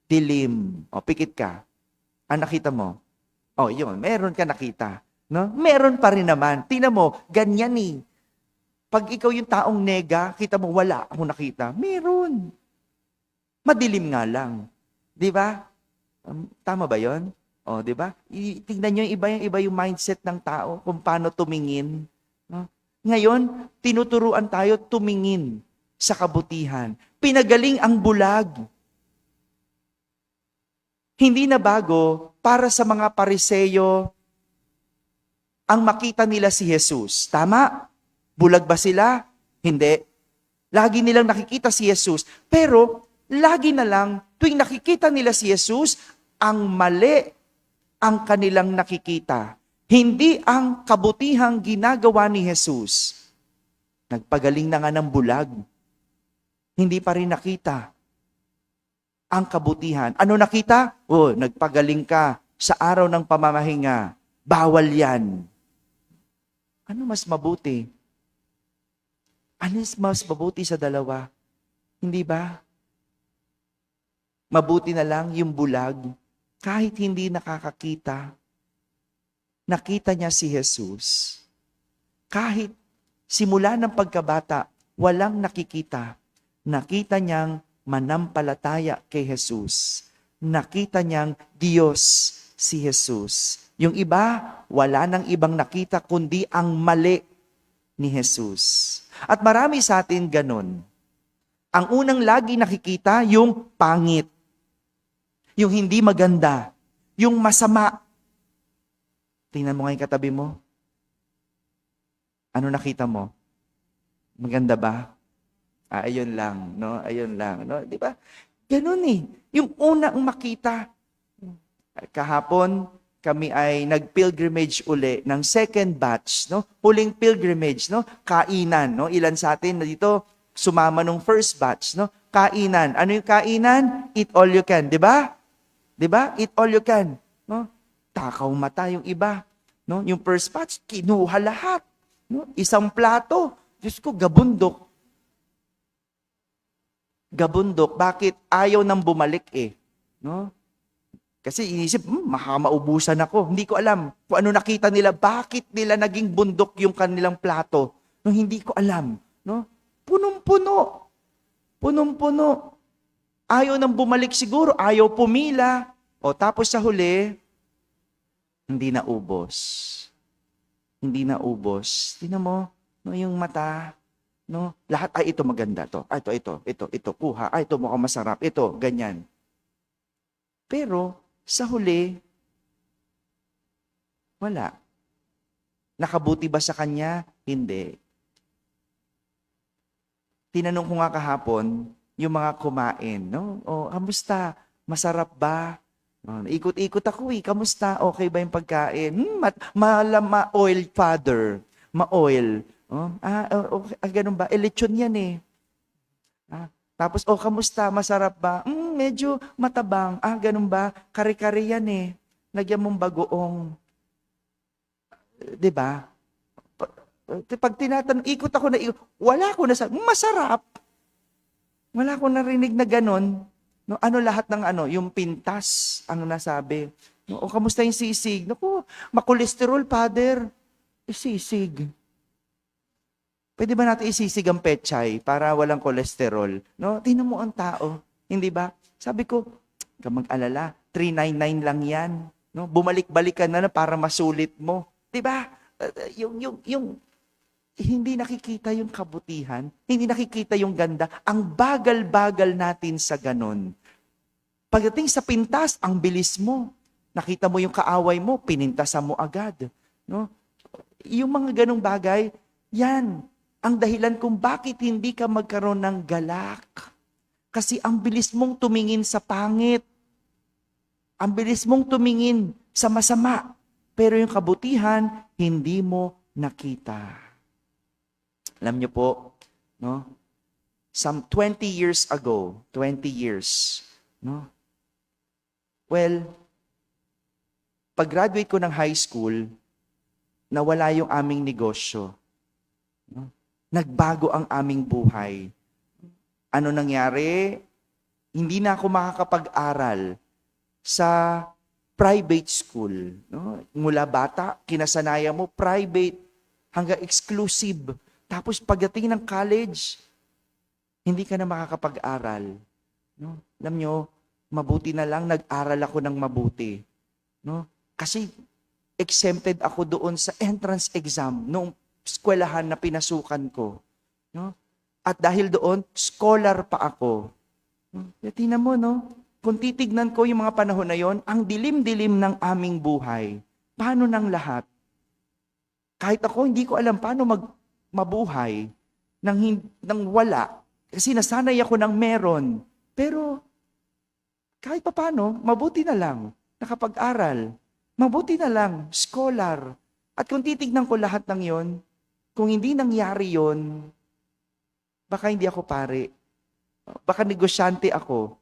Dilim. O, pikit ka. Ano nakita mo? O, yun. Meron ka nakita. No? Meron pa rin naman. Tingnan mo, ganyan eh. Pag ikaw yung taong nega, kita mo, wala akong nakita. Meron. Madilim nga lang. Di ba? Tama ba yon? O, di ba? Tingnan nyo yung iba yung mindset ng tao kung paano tumingin. No? Ngayon, tinuturuan tayo tumingin sa kabutihan. Pinagaling ang bulag. Hindi na bago para sa mga Pariseyo ang makita nila si Jesus. Tama? Bulag ba sila? Hindi. Lagi nilang nakikita si Jesus. Pero, lagi na lang, tuwing nakikita nila si Jesus, ang mali ang kanilang nakikita. Hindi ang kabutihang ginagawa ni Jesus. Nagpagaling na nga ng bulag. Hindi pa rin nakita ang kabutihan. Ano nakita? Oh, nagpagaling ka sa araw ng pamamahinga. Bawal yan. Ano mas mabuti? Ano mas mabuti sa dalawa? Hindi ba? Mabuti na lang yung bulag. Kahit hindi nakakakita, nakita niya si Jesus. Kahit simula ng pagkabata, walang nakikita. Nakita niyang manampalataya kay Jesus. Nakita niyang Diyos si Jesus. Yung iba, wala nang ibang nakita kundi ang mali ni Jesus. At marami sa atin ganun. Ang unang lagi nakikita, yung pangit. Yung hindi maganda. Yung masama. Tingnan mo ngayon katabi mo. Ano nakita mo? Maganda ba? Ayun lang, no? Ayun lang, no? 'Di ba? Ganun eh. Yung unang makita. Kahapon, kami ay nag-pilgrimage uli ng second batch, no? Huling pilgrimage, no? Kainan, no? Ilan sa atin na dito sumama nung first batch, no? Kainan. Ano yung kainan? Eat all you can, 'di ba? 'Di ba? Eat all you can, no? Takaw mata yung iba, no? Yung first batch kinuha lahat, no? Isang plato. Diyos ko, gabundok. Gabundok. Bakit? Ayaw nang bumalik eh. No? Kasi inisip, maubusan ako. Hindi ko alam kung ano nakita nila. Bakit nila naging bundok yung kanilang plato? No, hindi ko alam. No? Punong-puno. Punong-puno. Ayaw nang bumalik siguro. Ayaw pumila. O tapos sa huli, hindi na ubos. Hindi na ubos. Tingnan mo, no, yung mata. No? Lahat, ay ito maganda to. Ay ito, kuha. Ay ito mukhang masarap. Ito, ganyan. Pero, sa huli, wala. Nakabuti ba sa kanya? Hindi. Tinanong ko nga kahapon, yung mga kumain, no? O, kamusta? Masarap ba? Ikot-ikot ako eh. Kamusta? Okay ba yung pagkain? Ma-oil father. Ma-oil. Okay, ganun ba? Lechon yan eh. Tapos, kamusta? Masarap ba? Medyo matabang. Ganun ba? Kare-kare yan eh. Lagyan mong bagoong. Diba? Pag tinatanong, ikot ako na ikot. Wala ko na masarap. Wala ko narinig na ganun. No, ano lahat ng yung pintas, ang nasabi. No, kamusta yung sisig? Naku, makolesterol, father. Sisig. Pwede ba natin isisig ang pechay para walang kolesterol? No? Tingnan mo ang tao. Hindi ba? Sabi ko, ka mag-alala, 399 lang yan. No? Bumalik-balikan na para masulit mo. Di ba? Yung hindi nakikita yung kabutihan, hindi nakikita yung ganda, ang bagal-bagal natin sa ganon. Pagdating sa pintas, ang bilis mo. Nakita mo yung kaaway mo, pinintasan mo agad. No? Yung mga ganong bagay, yan, ang dahilan kung bakit hindi ka magkaroon ng galak. Kasi ang bilis mong tumingin sa pangit. Ang bilis mong tumingin sa masama. Pero yung kabutihan, hindi mo nakita. Alam niyo po, no? Some 20 years ago, 20 years, no? Well, pag-graduate ko ng high school, nawala yung aming negosyo. No? Nagbago ang aming buhay. Ano nangyari? Hindi na ako makakapag-aral sa private school. No? Mula bata, kinasanayan mo, private, hanggang exclusive. Tapos pagdating ng college, hindi ka na makakapag-aral. No? Alam nyo, mabuti na lang nag-aral ako ng mabuti. No? Kasi exempted ako doon sa entrance exam noong eskwelahan na pinasukan ko. No? At dahil doon, scholar pa ako. Tingnan mo, no? Kung titignan ko yung mga panahon na yon, ang dilim-dilim ng aming buhay. Paano ng lahat? Kahit ako, hindi ko alam paano mabuhay nang wala. Kasi nasanay ako ng meron. Pero kahit pa paano, mabuti na lang nakapag-aral. Mabuti na lang, scholar. At kung titignan ko lahat ng yon, kung hindi nangyari yon, baka hindi ako pare. Baka negosyante ako.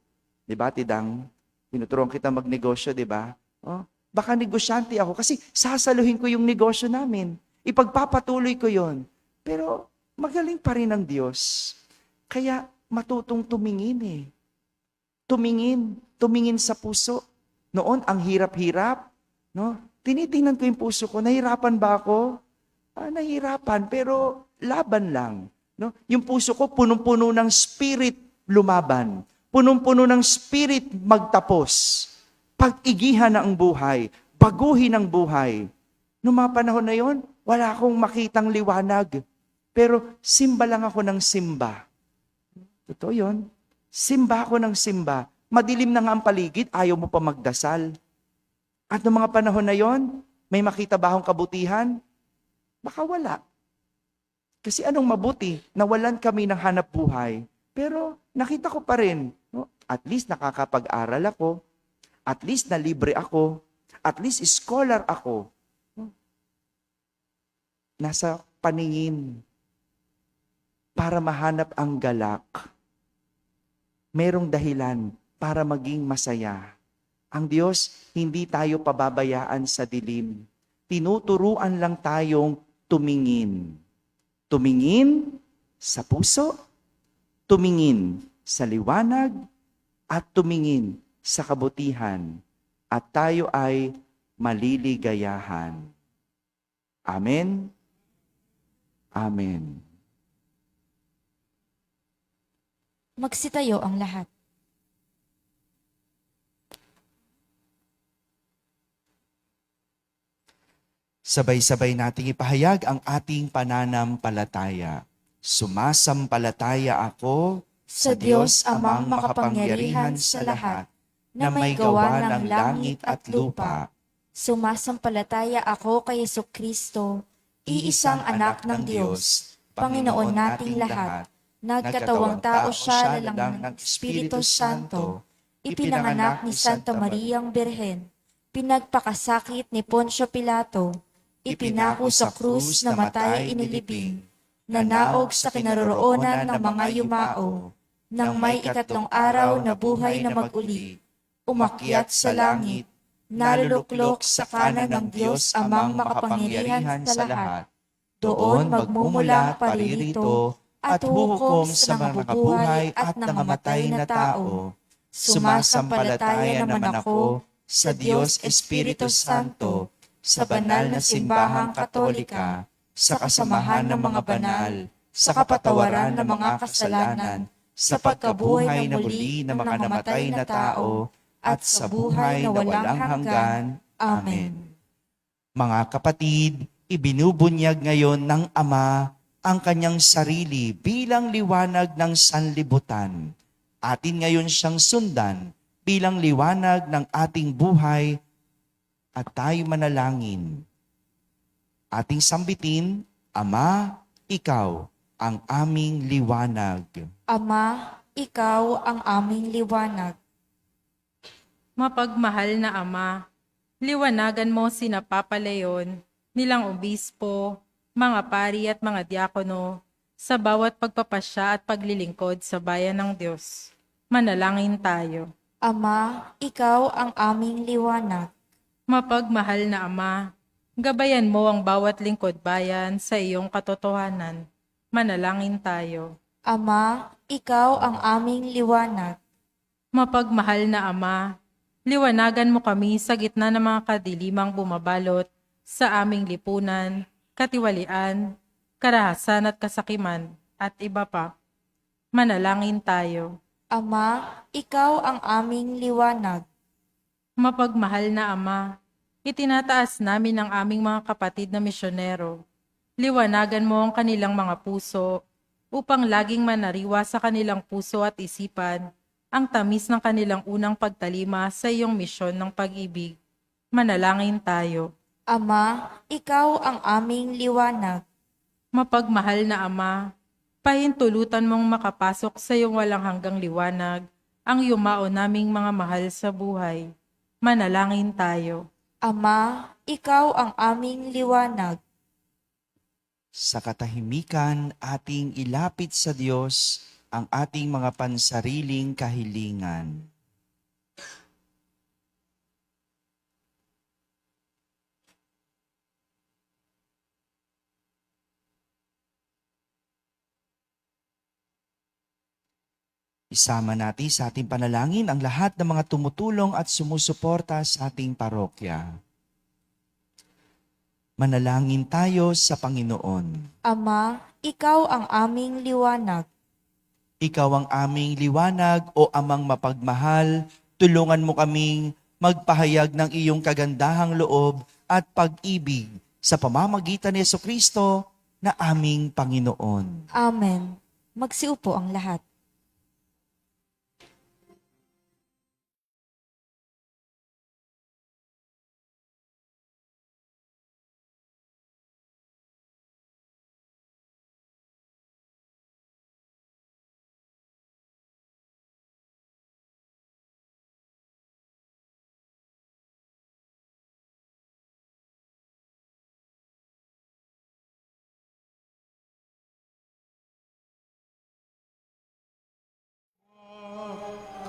Di ba, Tidang? Tinuturuan kita magnegosyo, di ba? Oh, baka negosyante ako kasi sasaluhin ko yung negosyo namin. Ipagpapatuloy ko yon. Pero magaling pa rin ang Diyos. Kaya matutong tumingin eh. Tumingin sa puso. Noon, ang hirap-hirap. No? Tinitingnan ko yung puso ko. Nahirapan ba ako? Nahirapan, pero laban lang. No? Yung puso ko, punong-puno ng spirit lumaban. Punong-puno ng spirit magtapos. Pag-igihan na ang buhay. Baguhin ang buhay. Noong mga panahon na yon, wala akong makitang liwanag. Pero simba lang ako ng simba. Totoo yun. Simba ako ng simba. Madilim na nga ang paligid, ayaw mo pa magdasal. At noong mga panahon na yon, may makita ba akong kabutihan? Baka wala. Kasi anong mabuti? Nawalan kami ng hanap buhay. Pero nakita ko pa rin, no? At least nakakapag-aral ako, at least na libre ako, at least scholar ako. No? Nasa paningin para mahanap ang galak. Merong dahilan para maging masaya. Ang Diyos, hindi tayo pababayaan sa dilim. Tinuturuan lang tayong tumingin. Tumingin sa puso, tumingin sa liwanag, at tumingin sa kabutihan. At tayo ay maliligayahan. Amen? Amen. Magsitayo ang lahat. Sabay-sabay nating ipahayag ang ating pananampalataya. Sumasampalataya ako Sa Diyos amang makapangyarihan sa lahat, na may gawa ng langit at lupa. Sumasampalataya ako kay Jesucristo, iisang anak ng Diyos, Panginoon nating lahat. Nagkatawang tao siya lalang ng Espiritu Santo, ipinanganak ni Santa Mariang Birhen, pinagpakasakit ni Poncio Pilato, ipinako sa krus na matay inilibing, nanaog sa kinaroroonan ng mga yumao, nang may ikatlong araw na buhay na mag-uli, umakyat sa langit, naluluklok sa kanan ng Diyos amang makapangyarihan sa lahat. Doon magmumula paririto at hukom sa mga nabubuhay at nangamatay na tao. Sumasampalataya naman ako sa Diyos Espiritu Santo, sa banal na simbahang katolika, sa kasamahan ng mga banal, sa kapatawaran ng mga kasalanan, sa pagkabuhay na muli ng mga namatay na tao, at sa buhay na walang hanggan. Amen. Mga kapatid, ibinubunyag ngayon ng Ama ang kanyang sarili bilang liwanag ng sanlibutan. Atin ngayon siyang sundan bilang liwanag ng ating buhay at tayo manalangin. Ating sambitin, Ama, Ikaw ang aming liwanag. Ama, Ikaw ang aming liwanag. Mapagmahal na Ama, liwanagan mo sina Papa Leon, nilang obispo, mga pari at mga diakono, sa bawat pagpapasya at paglilingkod sa bayan ng Diyos. Manalangin tayo. Ama, Ikaw ang aming liwanag. Mapagmahal na Ama, gabayan mo ang bawat lingkod bayan sa iyong katotohanan. Manalangin tayo. Ama, ikaw ang aming liwanag. Mapagmahal na Ama, liwanagan mo kami sa gitna ng mga kadilimang bumabalot sa aming lipunan, katiwalian, karahasan at kasakiman, at iba pa. Manalangin tayo. Ama, ikaw ang aming liwanag. Mapagmahal na Ama, itinataas namin ang aming mga kapatid na misyonero. Liwanagan mo ang kanilang mga puso upang laging manariwa sa kanilang puso at isipan ang tamis ng kanilang unang pagtalima sa iyong misyon ng pag-ibig. Manalangin tayo. Ama, ikaw ang aming liwanag. Mapagmahal na Ama, pahintulutan mong makapasok sa iyong walang hanggang liwanag ang yumao naming mga mahal sa buhay. Manalangin tayo. Ama, ikaw ang aming liwanag. Sa katahimikan, ating ilapit sa Diyos ang ating mga pansariling kahilingan. Isama natin sa ating panalangin ang lahat ng mga tumutulong at sumusuporta sa ating parokya. Manalangin tayo sa Panginoon. Ama, ikaw ang aming liwanag. Ikaw ang aming liwanag o amang mapagmahal, tulungan mo kaming magpahayag ng iyong kagandahang loob at pag-ibig sa pamamagitan ni Jesucristo na aming Panginoon. Amen. Magsiupo ang lahat.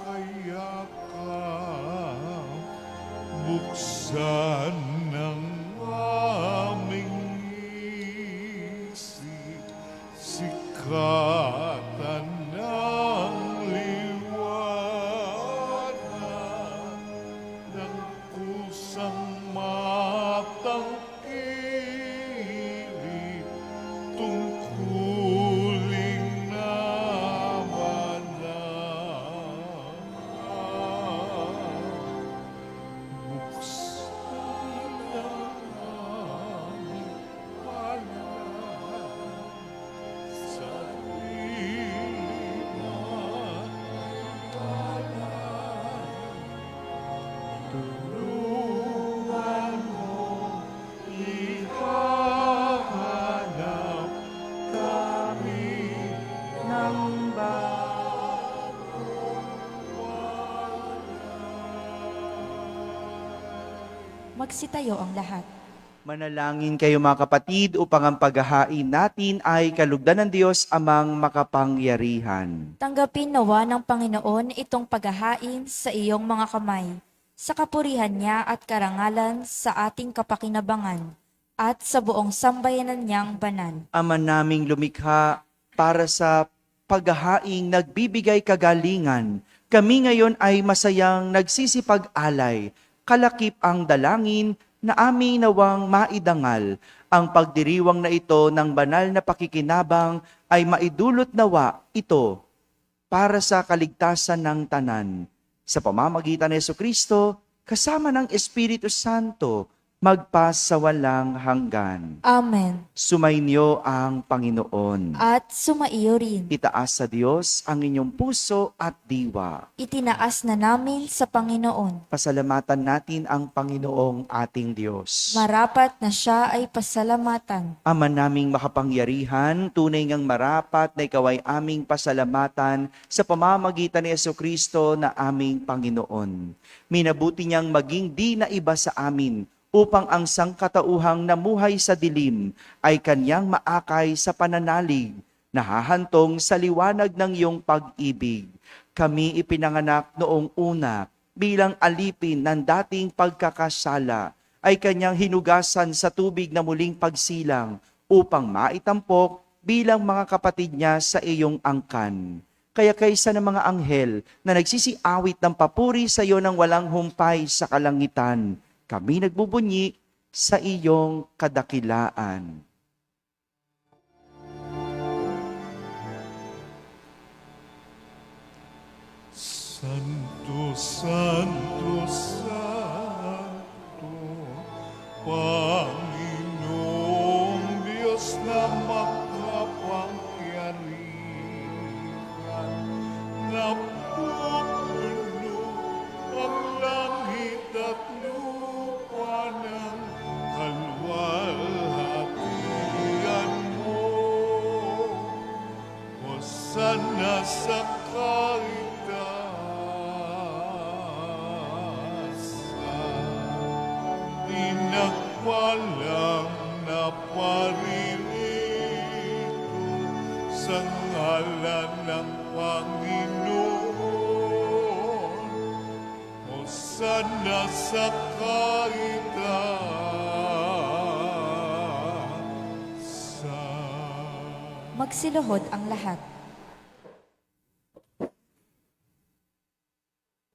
Kaya ka buksan ng aming isip, sikatan ng liwanag ng kusang matang kilig, tungkuling naman buksan ng aming panahon sa dilim at kalan. Tulungan mo ihahanap kami ng Magsitayo ang lahat. Manalangin kayo mga kapatid upang ang paghahain natin ay kalugdan ng Diyos amang makapangyarihan. Tanggapin nawa ng Panginoon itong paghahain sa iyong mga kamay, sa kapurihan niya at karangalan sa ating kapakinabangan, at sa buong sambayanan niyang banal. Ama naming lumikha para sa paghahaing nagbibigay kagalingan, kami ngayon ay masayang nagsisipag-alay, kalakip ang dalangin na aming nawang maidangal. Ang pagdiriwang na ito ng banal na pakikinabang ay maidulot nawa ito para sa kaligtasan ng tanan. Sa pamamagitan ni Jesucristo, kasama ng Espiritu Santo, magpasawalang hanggan. Amen. Sumainyo ang Panginoon. At sumaiyo rin. Itaas sa Diyos ang inyong puso at diwa. Itinaas na namin sa Panginoon. Pasalamatan natin ang Panginoong ating Diyos. Marapat na siya ay pasalamatan. Ama naming makapangyarihan, tunay ngang marapat na ikaw ay aming pasalamatan sa pamamagitan ni Jesucristo na aming Panginoon. Minabuti niyang maging di na iba sa amin, upang ang sangkatauhang namuhay sa dilim ay kanyang maakay sa pananalig, nahahantong sa liwanag ng iyong pag-ibig. Kami ipinanganak noong una bilang alipin ng dating pagkakasala, ay kanyang hinugasan sa tubig na muling pagsilang upang maitampok bilang mga kapatid niya sa iyong angkan. Kaya kaysa ng mga anghel na nagsisiawit ng papuri sa iyo ng walang humpay sa kalangitan, kami nagbubunyi sa iyong kadakilaan. Santo, Santo, Santo, Panginoong Diyos na makapangyarihan, napupuno ang langit at lupa ng kalwalhatian mo. Hosana sa Pinagpalang na paririto sa ngalan ng Panginoon. Hosana sa kaitaasan. Magsiluhod ang lahat.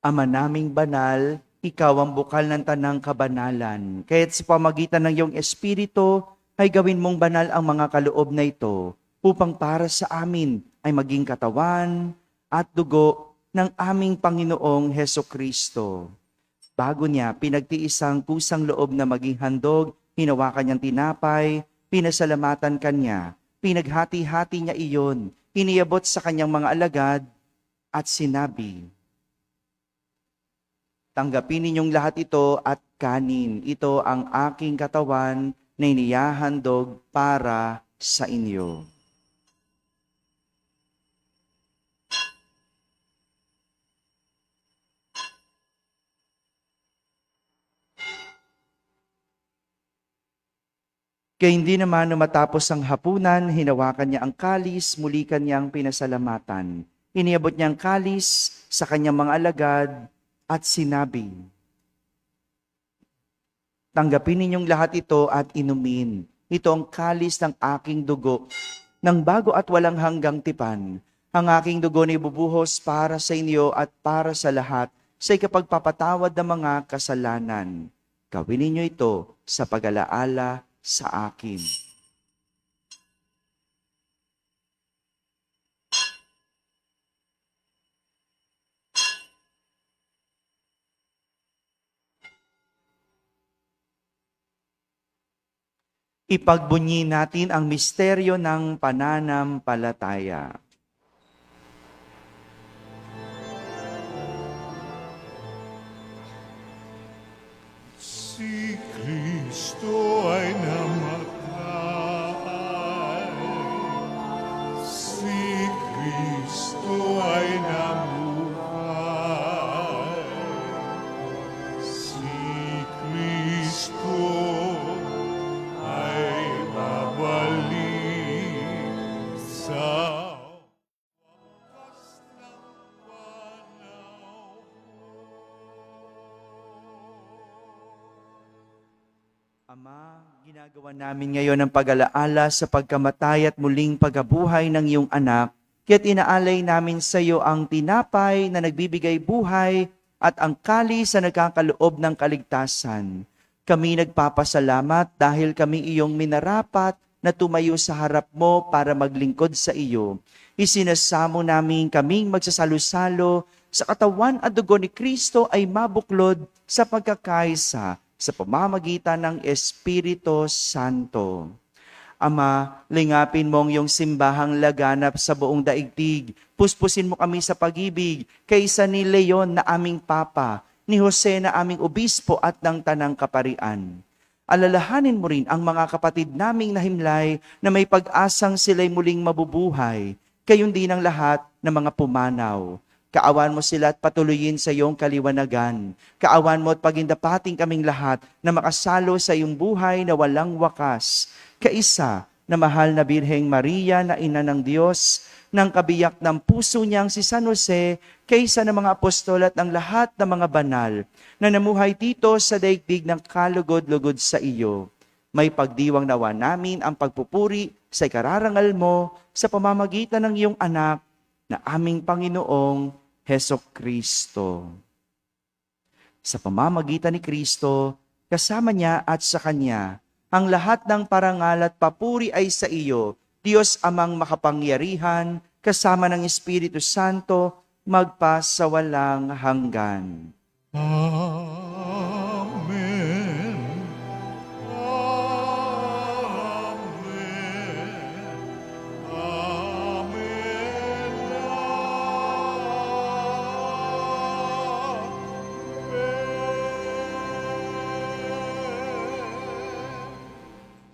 Ama naming banal, ikaw ang bukal ng tanang kabanalan. Kaya't sa pamagitan ng iyong Espiritu, ay gawin mong banal ang mga kaloob na ito, upang para sa amin ay maging katawan at dugo ng aming Panginoong Heso Kristo. Bago niya, pinagtiis ang kusang loob na maging handog, hinawakan niyang tinapay, pinasalamatan kanya, pinaghati-hati niya iyon, iniabot sa kanyang mga alagad, at sinabi, tanggapin ninyong lahat ito at kanin. Ito ang aking katawan na inihahandog para sa inyo. Kaya hindi naman matapos ang hapunan, hinawakan niya ang kalis, muli kanyang pinasalamatan. Iniabot niya ang kalis sa kanyang mga alagad, at sinabi, tanggapin ninyong lahat ito at inumin. Ito ang kalis ng aking dugo, ng bago at walang hanggang tipan. Ang aking dugo na ibubuhos para sa inyo at para sa lahat sa ikapagpapatawad ng mga kasalanan. Gawin ninyo ito sa pag-alaala sa akin. Ipagbunyi natin ang misteryo ng pananampalataya. Si Kristo ay namatay. Si Kristo ay namuhay. Si Kristo ay babalik sa wakas ng panahon. Ama, ginagawa namin ngayon ang pag-alaala sa pagkamatay at muling pagkabuhay ng iyong anak, kaya't inaalay namin sa iyo ang tinapay na nagbibigay buhay at ang kalis na nagkakaloob ng kaligtasan. Kami nagpapasalamat dahil kami iyong minarapat na tumayo sa harap mo para maglingkod sa iyo. Isinasamo namin kaming magsasalo-salo sa katawan at dugo ni Kristo ay mabuklod sa pagkakaisa sa pamamagitan ng Espiritu Santo. Ama, lingapin mo ang iyong simbahang laganap sa buong daigdig. Puspusin mo kami sa pag-ibig kaysa ni Leon na aming Papa, ni Jose na aming Obispo at ng Tanang Kaparian. Alalahanin mo rin ang mga kapatid naming nahimlay na may pag-asang sila'y muling mabubuhay, gayon din ang lahat ng mga pumanaw. Kaawan mo sila at patuloyin sa iyong kaliwanagan. Kaawan mo at pagindapating kaming lahat na makasalo sa iyong buhay na walang wakas. Kaisa na mahal na Birheng Maria na ina ng Diyos, ng kabiyak ng puso niyang si San Jose, kaysa ng mga apostol at ng lahat ng mga banal na namuhay dito sa daigdig ng kalugod-lugod sa iyo. May pagdiwang nawa namin ang pagpupuri sa ikararangal mo sa pamamagitan ng iyong anak na aming Panginoong Heso Kristo. Sa pamamagitan ni Kristo, kasama niya at sa Kanya, ang lahat ng parangal at papuri ay sa iyo, Diyos Amang makapangyarihan, kasama ng Espiritu Santo, magpa sa walang hanggan. Amen. Amen.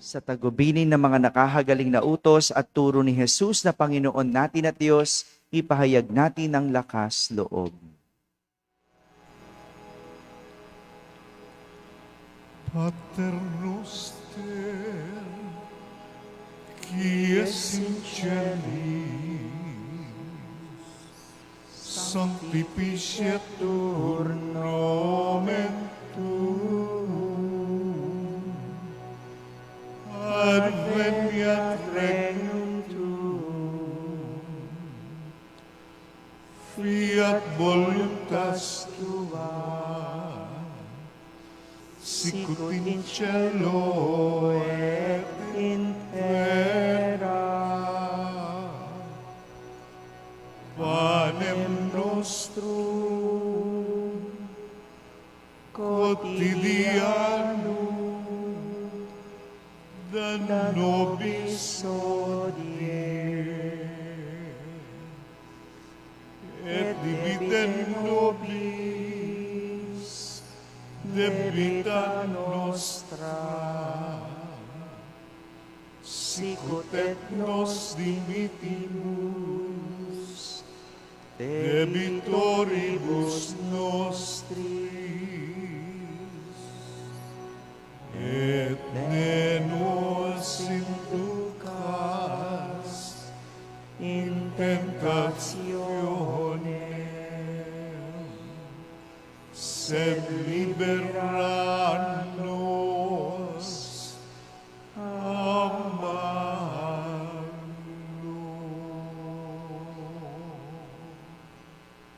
Sa tagubilin ng mga nakahagaling na utos at turo ni Jesus na Panginoon natin at Diyos, ipahayag natin ang lakas loob. Pater noster, qui es in celis, sanctificetur nomen tuum, adveniat regnum tuum, fiat voluntas tua, sicut in cielo et in terra. Panem nostrum quotidianum da nobis hodie, et dimitte nobis debita nostra, sicut et nos dimittimus debitoribus nostris, et ne nos inducas in tentationem, sed libera nos a malo.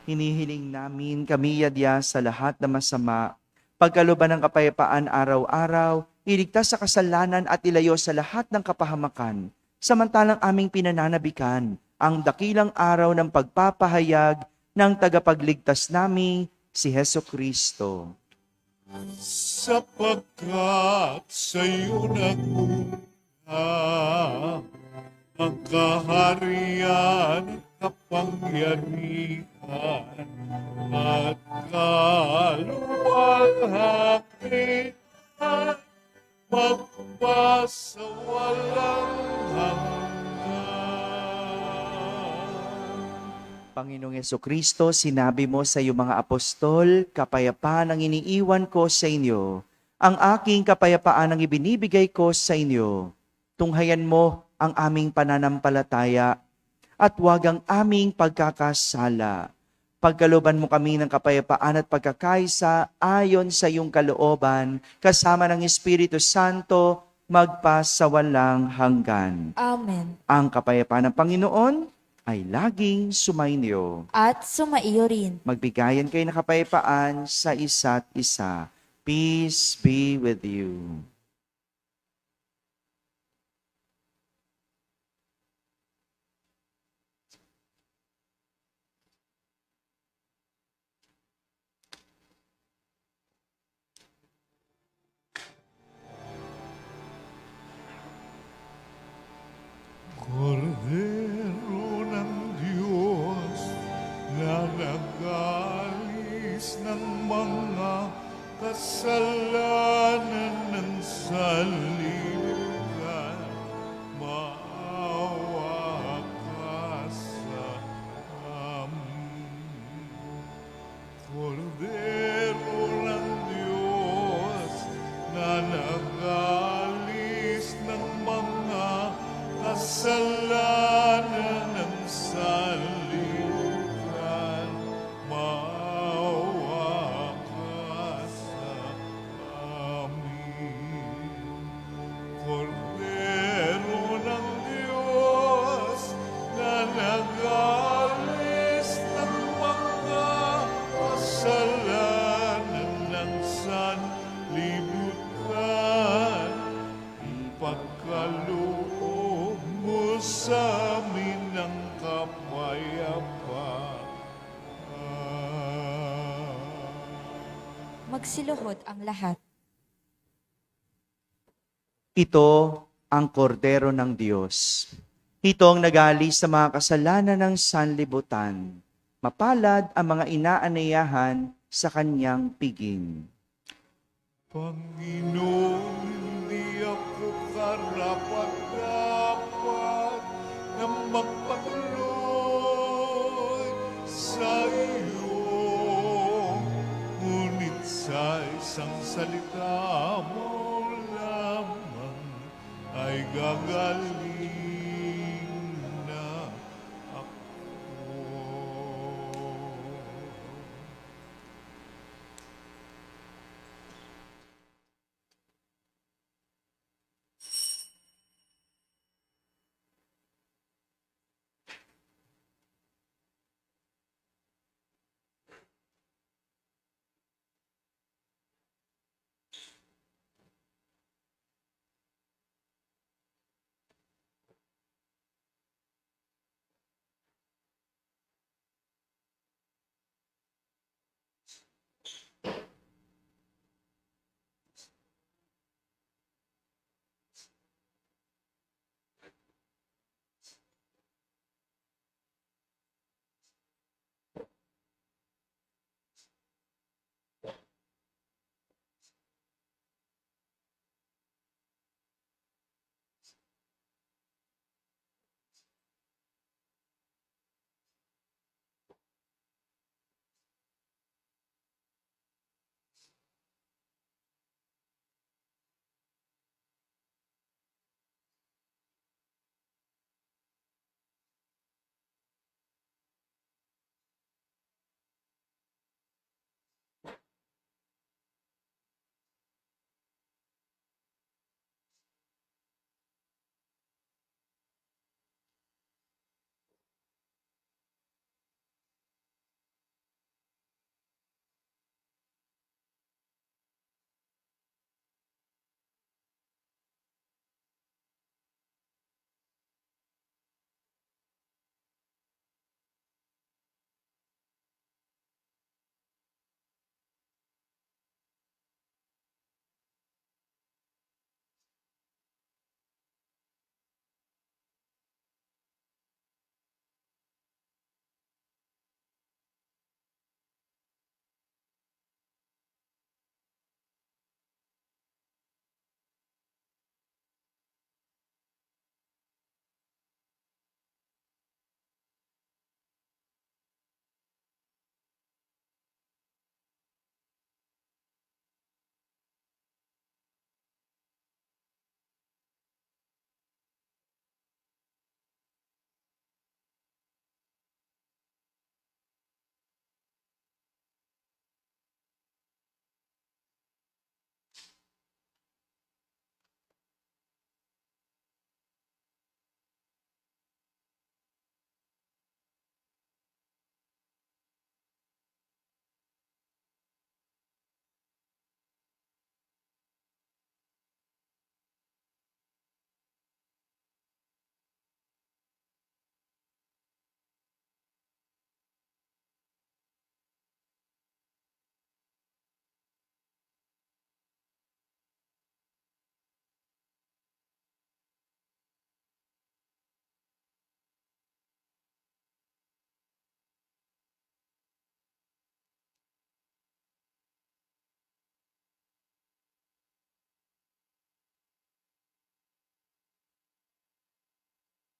Hinihiling namin kami yadya sa lahat na masama, pagkaluban ng kapayapaan araw-araw, iligtas sa kasalanan at ilayo sa lahat ng kapahamakan, samantalang aming pinananabikan ang dakilang araw ng pagpapahayag ng tagapagligtas namin, si Heso Kristo. Sapagkat sa'yo nagmula ang kaharian, kapangyarihan, at kaluwalhatian, magpasawalang hanggan. Panginoong Jesucristo, sinabi mo sa iyong mga apostol, kapayapaan ang iniiwan ko sa inyo. Ang aking kapayapaan ang ibinibigay ko sa inyo. Tunghayan mo ang aming pananampalataya at huwag ang aming pagkakasala. Pagkalooban mo kami ng kapayapaan at pagkakaisa ayon sa iyong kalooban, kasama ng Espiritu Santo, magpa sa walang hanggan. Amen. Ang kapayapaan ng Panginoon ay laging sumainyo. At sumaiyo rin. Magbigayan kayo ng kapayapaan sa isa't isa. Peace be with you. Kordero ng Diyos na nag-alis ng mga kasalanan ng sanlibutan, maawa ka sa amin. Kordero ng Diyos na nag-alis ng mga kasalanan ng sanlibutan, maawa ka sa amin. Magsiluhod ang lahat. Ito ang kordero ng Diyos. Ito ang nag-aalis sa mga kasalanan ng sanlibutan. Mapalad ang mga inaanayahan sa kanyang piging. Panginoon, hindi ako karapat-dapat na magpatuloy sa iyo. Ngunit sa isang salita mo lamang ay gagaling na ako.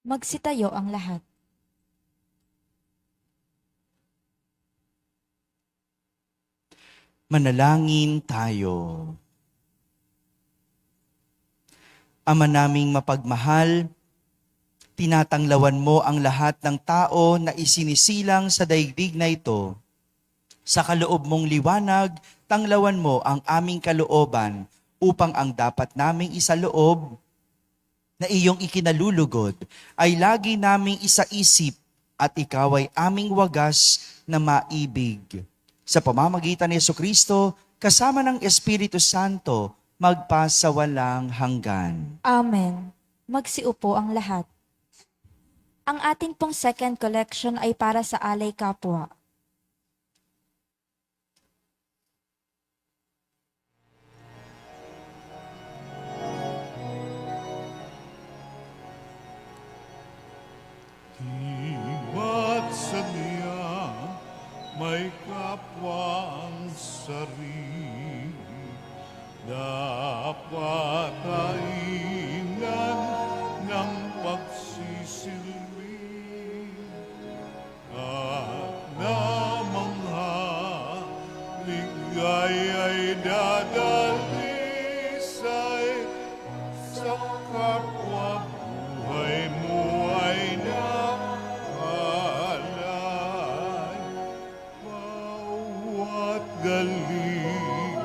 Magsitayo ang lahat. Manalangin tayo. Ama naming mapagmahal, tinatanglawan mo ang lahat ng tao na isinisilang sa daigdig na ito. Sa kaloob mong liwanag, tanglawan mo ang aming kalooban upang ang dapat naming isaloob na iyong ikinalulugod ay lagi naming isaisip at ikaw ay aming wagas na maibig. Sa pamamagitan ni Jesucristo, kasama ng Espiritu Santo, magpasawalang hanggan. Amen. Magsiupo ang lahat. Ang ating pong second collection ay para sa alay kapwa. ang sarili, dapat kainan ng pagsisilbi at namangha ligaya'y dadalisay sa kapwa buhay mo ay nakalay. Bawat galing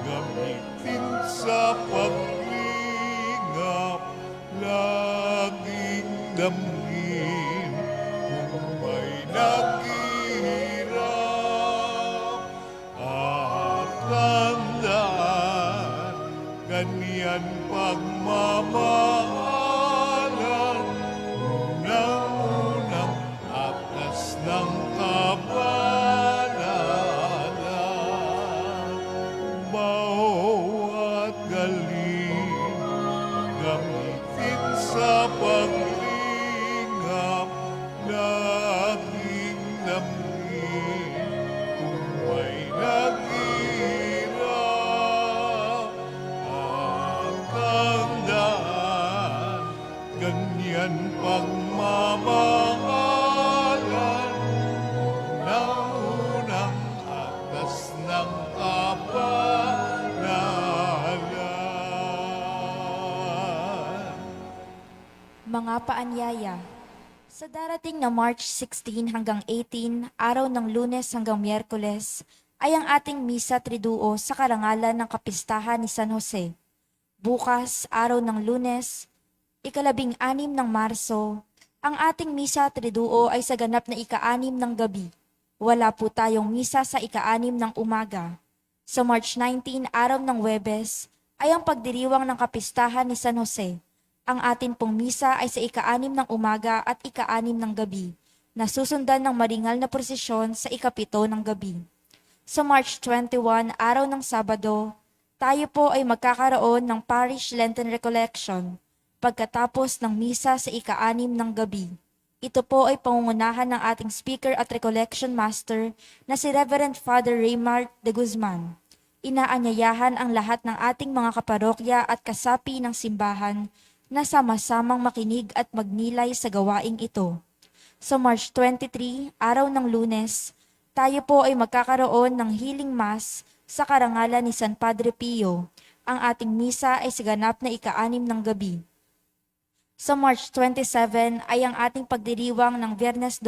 gamitin sa paglingap, laging damhin kung may naghihirap. At tandaan, ganyan pagmamahalan, unang-unang atas ng kabanalan. Bawat galing gamitin sa paglingap, laging damhin kung may naghihirap. At tandaan, ganyan pagmamahalan, unang atas ng kapanalan. Mga paanyaya, sa darating na March 16 hanggang 18, araw ng Lunes hanggang Miyerkules, ay ang ating Misa Triduo sa karangalan ng Kapistahan ni San Jose. Bukas, araw ng Lunes, 16 ng Marso, ang ating Misa Triduo ay sa ganap na 6 ng gabi. Wala po tayong misa sa 6 ng umaga. Sa March 19, araw ng Huwebes, ay ang pagdiriwang ng Kapistahan ni San Jose. Ang atin pong misa ay sa 6 ng umaga at 6 ng gabi, na susundan ng maringal na prosesyon sa 7 ng gabi. Sa March 21, araw ng Sabado, tayo po ay magkakaroon ng Parish Lenten Recollection pagkatapos ng misa sa 6 ng gabi. Ito po ay pangungunahan ng ating speaker at recollection master na si Reverend Father Raymart de Guzman. Inaanyayahan ang lahat ng ating mga kaparokya at kasapi ng simbahan na sama-samang makinig at magnilay sa gawaing ito. Sa March 23, araw ng Lunes, tayo po ay magkakaroon ng healing mass sa karangalan ni San Padre Pio. Ang ating misa ay sa ganap na 6 ng gabi. Sa March 27 ay ang ating pagdiriwang ng Biyernes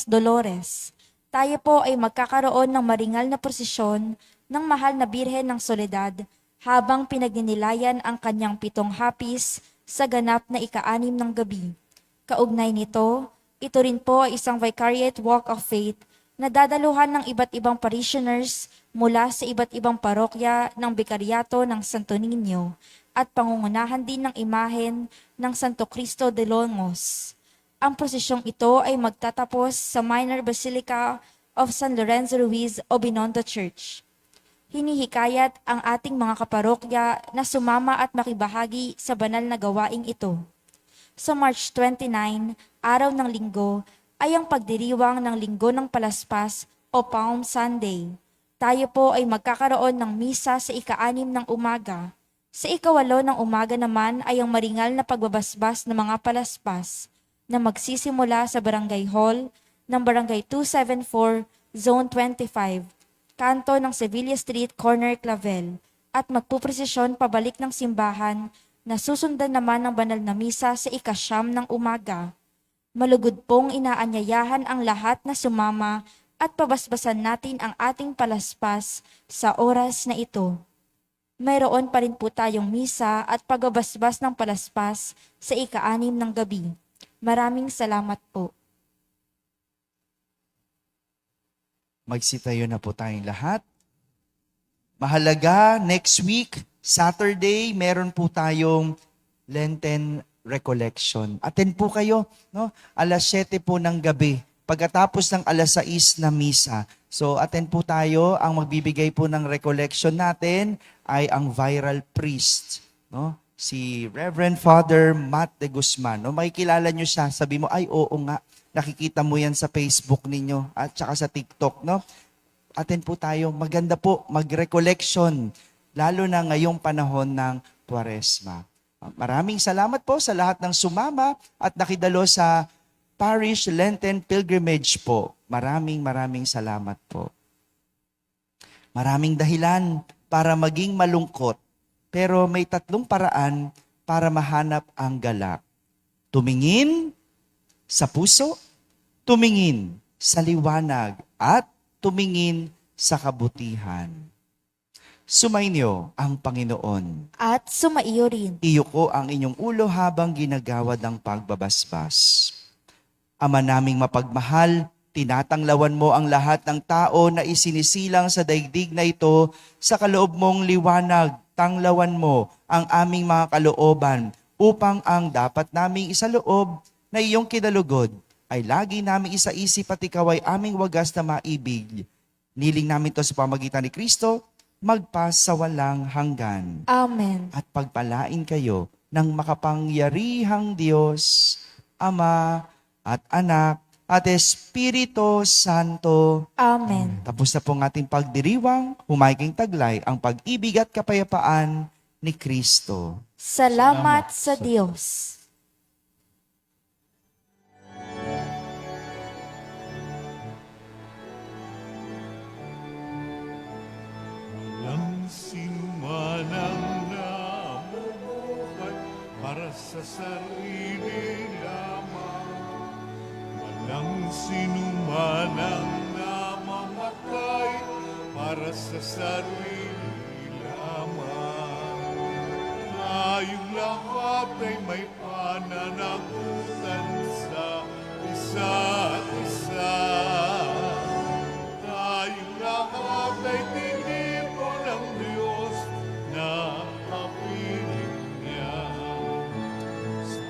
Dolores. Tayo po ay magkakaroon ng maringal na prosesyon ng Mahal na Birhen ng Soledad habang pinagninilayan ang kanyang 7 hapis sa ganap na 6 ng gabi. Kaugnay nito, ito rin po ay isang vicariate walk of faith na dadaluhan ng iba't ibang parishioners mula sa iba't ibang parokya ng Bikaryato ng Santo Niño at pangungunahan din ng imahen ng Santo Cristo de Longos. Ang prosesyong ito ay magtatapos sa Minor Basilica of San Lorenzo Ruiz o Binondo Church. Hinihikayat ang ating mga kaparokya na sumama at makibahagi sa banal na gawaing ito. Sa March 29, araw ng Linggo, ay ang pagdiriwang ng Linggo ng Palaspas o Palm Sunday. Tayo po ay magkakaroon ng misa sa 6 ng umaga. Sa 8 ng umaga naman ay ang maringal na pagbabasbas ng mga palaspas na magsisimula sa Barangay Hall ng Barangay 274, Zone 25, kanto ng Sevilla Street, Corner Clavel, at magpuprosesyon pabalik ng simbahan na susundan naman ng banal na misa sa 9 ng umaga. Malugod pong inaanyayahan ang lahat na sumama at pabasbasan natin ang ating palaspas sa oras na ito. Mayroon pa rin po tayong misa at pagbabasbas ng palaspas sa 6 ng gabi. Maraming salamat po. Magsitayo na po tayong lahat. Mahalaga, next week, Saturday, meron po tayong Lenten Recollection. Attend po kayo, no? Alas 7 po ng gabi. Pagkatapos ng alas 6 na misa. So attend po tayo. Ang magbibigay po ng recollection natin ay ang viral priest. No? si Reverend Father Matt de Guzman. No, makikilala nyo siya, sabi mo, ay oo nga, nakikita mo yan sa Facebook ninyo at saka sa TikTok, no? Attend po tayo. Maganda po mag-recollection, lalo na ngayong panahon ng Kwaresma. Maraming salamat po sa lahat ng sumama at nakidalo sa Parish Lenten Pilgrimage po. Maraming salamat po. Maraming dahilan para maging malungkot, pero may 3 paraan para mahanap ang galak. Tumingin sa puso, tumingin sa liwanag, at tumingin sa kabutihan. Sumainyo ang Panginoon. At sumaiyo rin. Iyuko ang inyong ulo habang ginagawad ang pagbabasbas. Ama naming mapagmahal, tinatanglawan mo ang lahat ng tao na isinisilang sa daigdig na ito sa kaloob mong liwanag. Tanglawan mo ang aming mga kalooban upang ang dapat naming isaloob na iyong kinalugod ay lagi naming isaisip at ikaw ay aming wagas na maibig. Niling namin to sa pamagitan ni Kristo, magpasawalang hanggan. Amen. At pagpalain kayo ng makapangyarihang Diyos, Ama at Anak at Espiritu Santo. Amen. Tapos na po ang ating pagdiriwang, humayging taglay ang pag-ibig at kapayapaan ni Kristo. Salamat sa Diyos. Walang sinuman ang namumuhay para sa sarili lamang. Walang sinuman ang namamatay para sa sarili lamang. Tayong lahat ay may pananagutan sa isa't isa. Tayong lahat ay tinipo ng Diyos na kapiling niya. Sa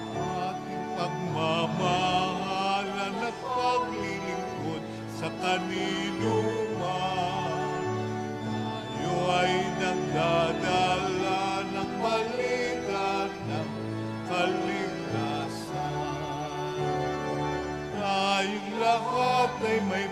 ating pagmamahalan at paglilingkod sa kaninuman, tayo ay nagdadala ng balita ng kaligtasan. Tayong lahat ay may